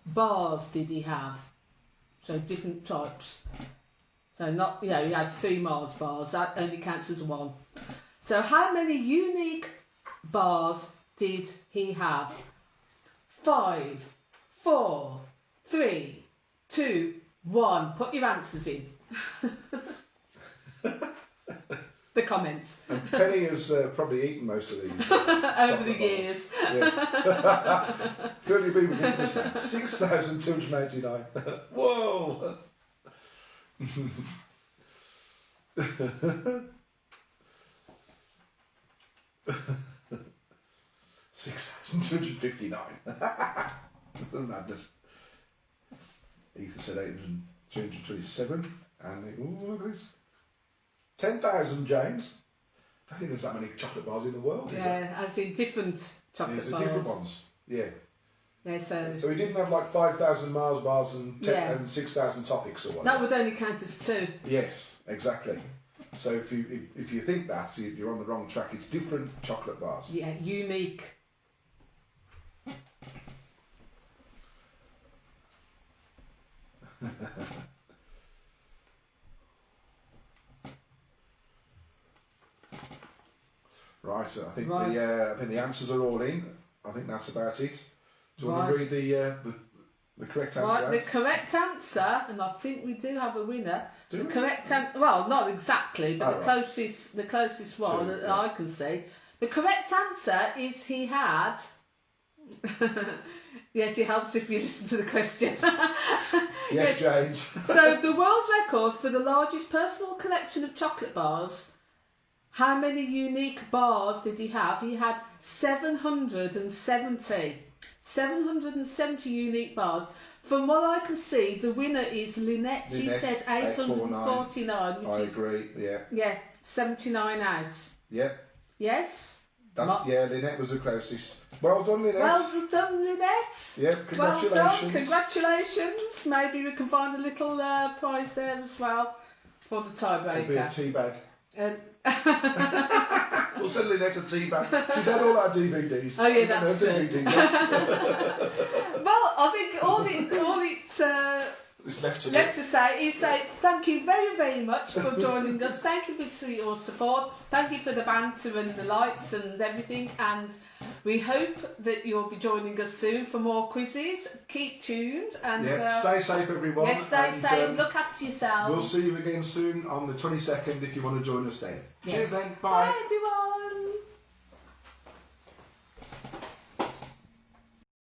bars did he have? So different types. So not, he had 3 Mars bars, that only counts as 1. So how many unique bars did he have? 5, 4, 3, 2, 1. Put your answers in. The comments. And Penny has probably eaten most of these. Over the years. Yeah. 30 people didn't miss that. 6,289. Whoa! 6,259. Madness. Ethan said 327. And look at this. 10,000, James. I don't think there's that many chocolate bars in the world. As in different chocolate bars. Different ones. Yeah. Yeah, so we didn't have like 5,000 Mars bars and 6,000 topics or whatever. That would only count as 2. Yes, exactly. So if you think that, you're on the wrong track. It's different chocolate bars. Yeah, unique. Right, so I think Right. I think the answers are all in. I think that's about it. Do you want to read the correct answer? Right, out? the correct answer, and I think we do have a winner. Do the we? correct answer, well, not exactly, but Oh, the right. closest one that yeah. I can see. The correct answer is he had. Yes, it helps if you listen to the question. Yes, James. So the world record for the largest personal collection of chocolate bars. How many unique bars did he have? He had 770. 770 unique bars. From what I can see, the winner is Lynette. She said 849, which I is agree. Yeah. yeah, 79 out. Yeah. Yes. Lynette was the closest. Well done, Lynette. Well done, Lynette. Yeah, congratulations. Well done, congratulations. Maybe we can find a little prize there as well for the It'll be a tiebreaker. tea bag. Uh, We'll send Lynette a tea bag. She's had all our DVDs. Oh, yeah, that's Her true. DVDs, well, I think all it's left to left to say is say thank you very, very much for joining us. Thank you for your support. Thank you for the banter and the likes and everything. And we hope that you'll be joining us soon for more quizzes. Keep tuned and stay safe, everyone. yes, stay and, safe. Look after yourselves. We'll see you again soon on the 22nd if you want to join us then. Yes. Cheers then. Bye everyone.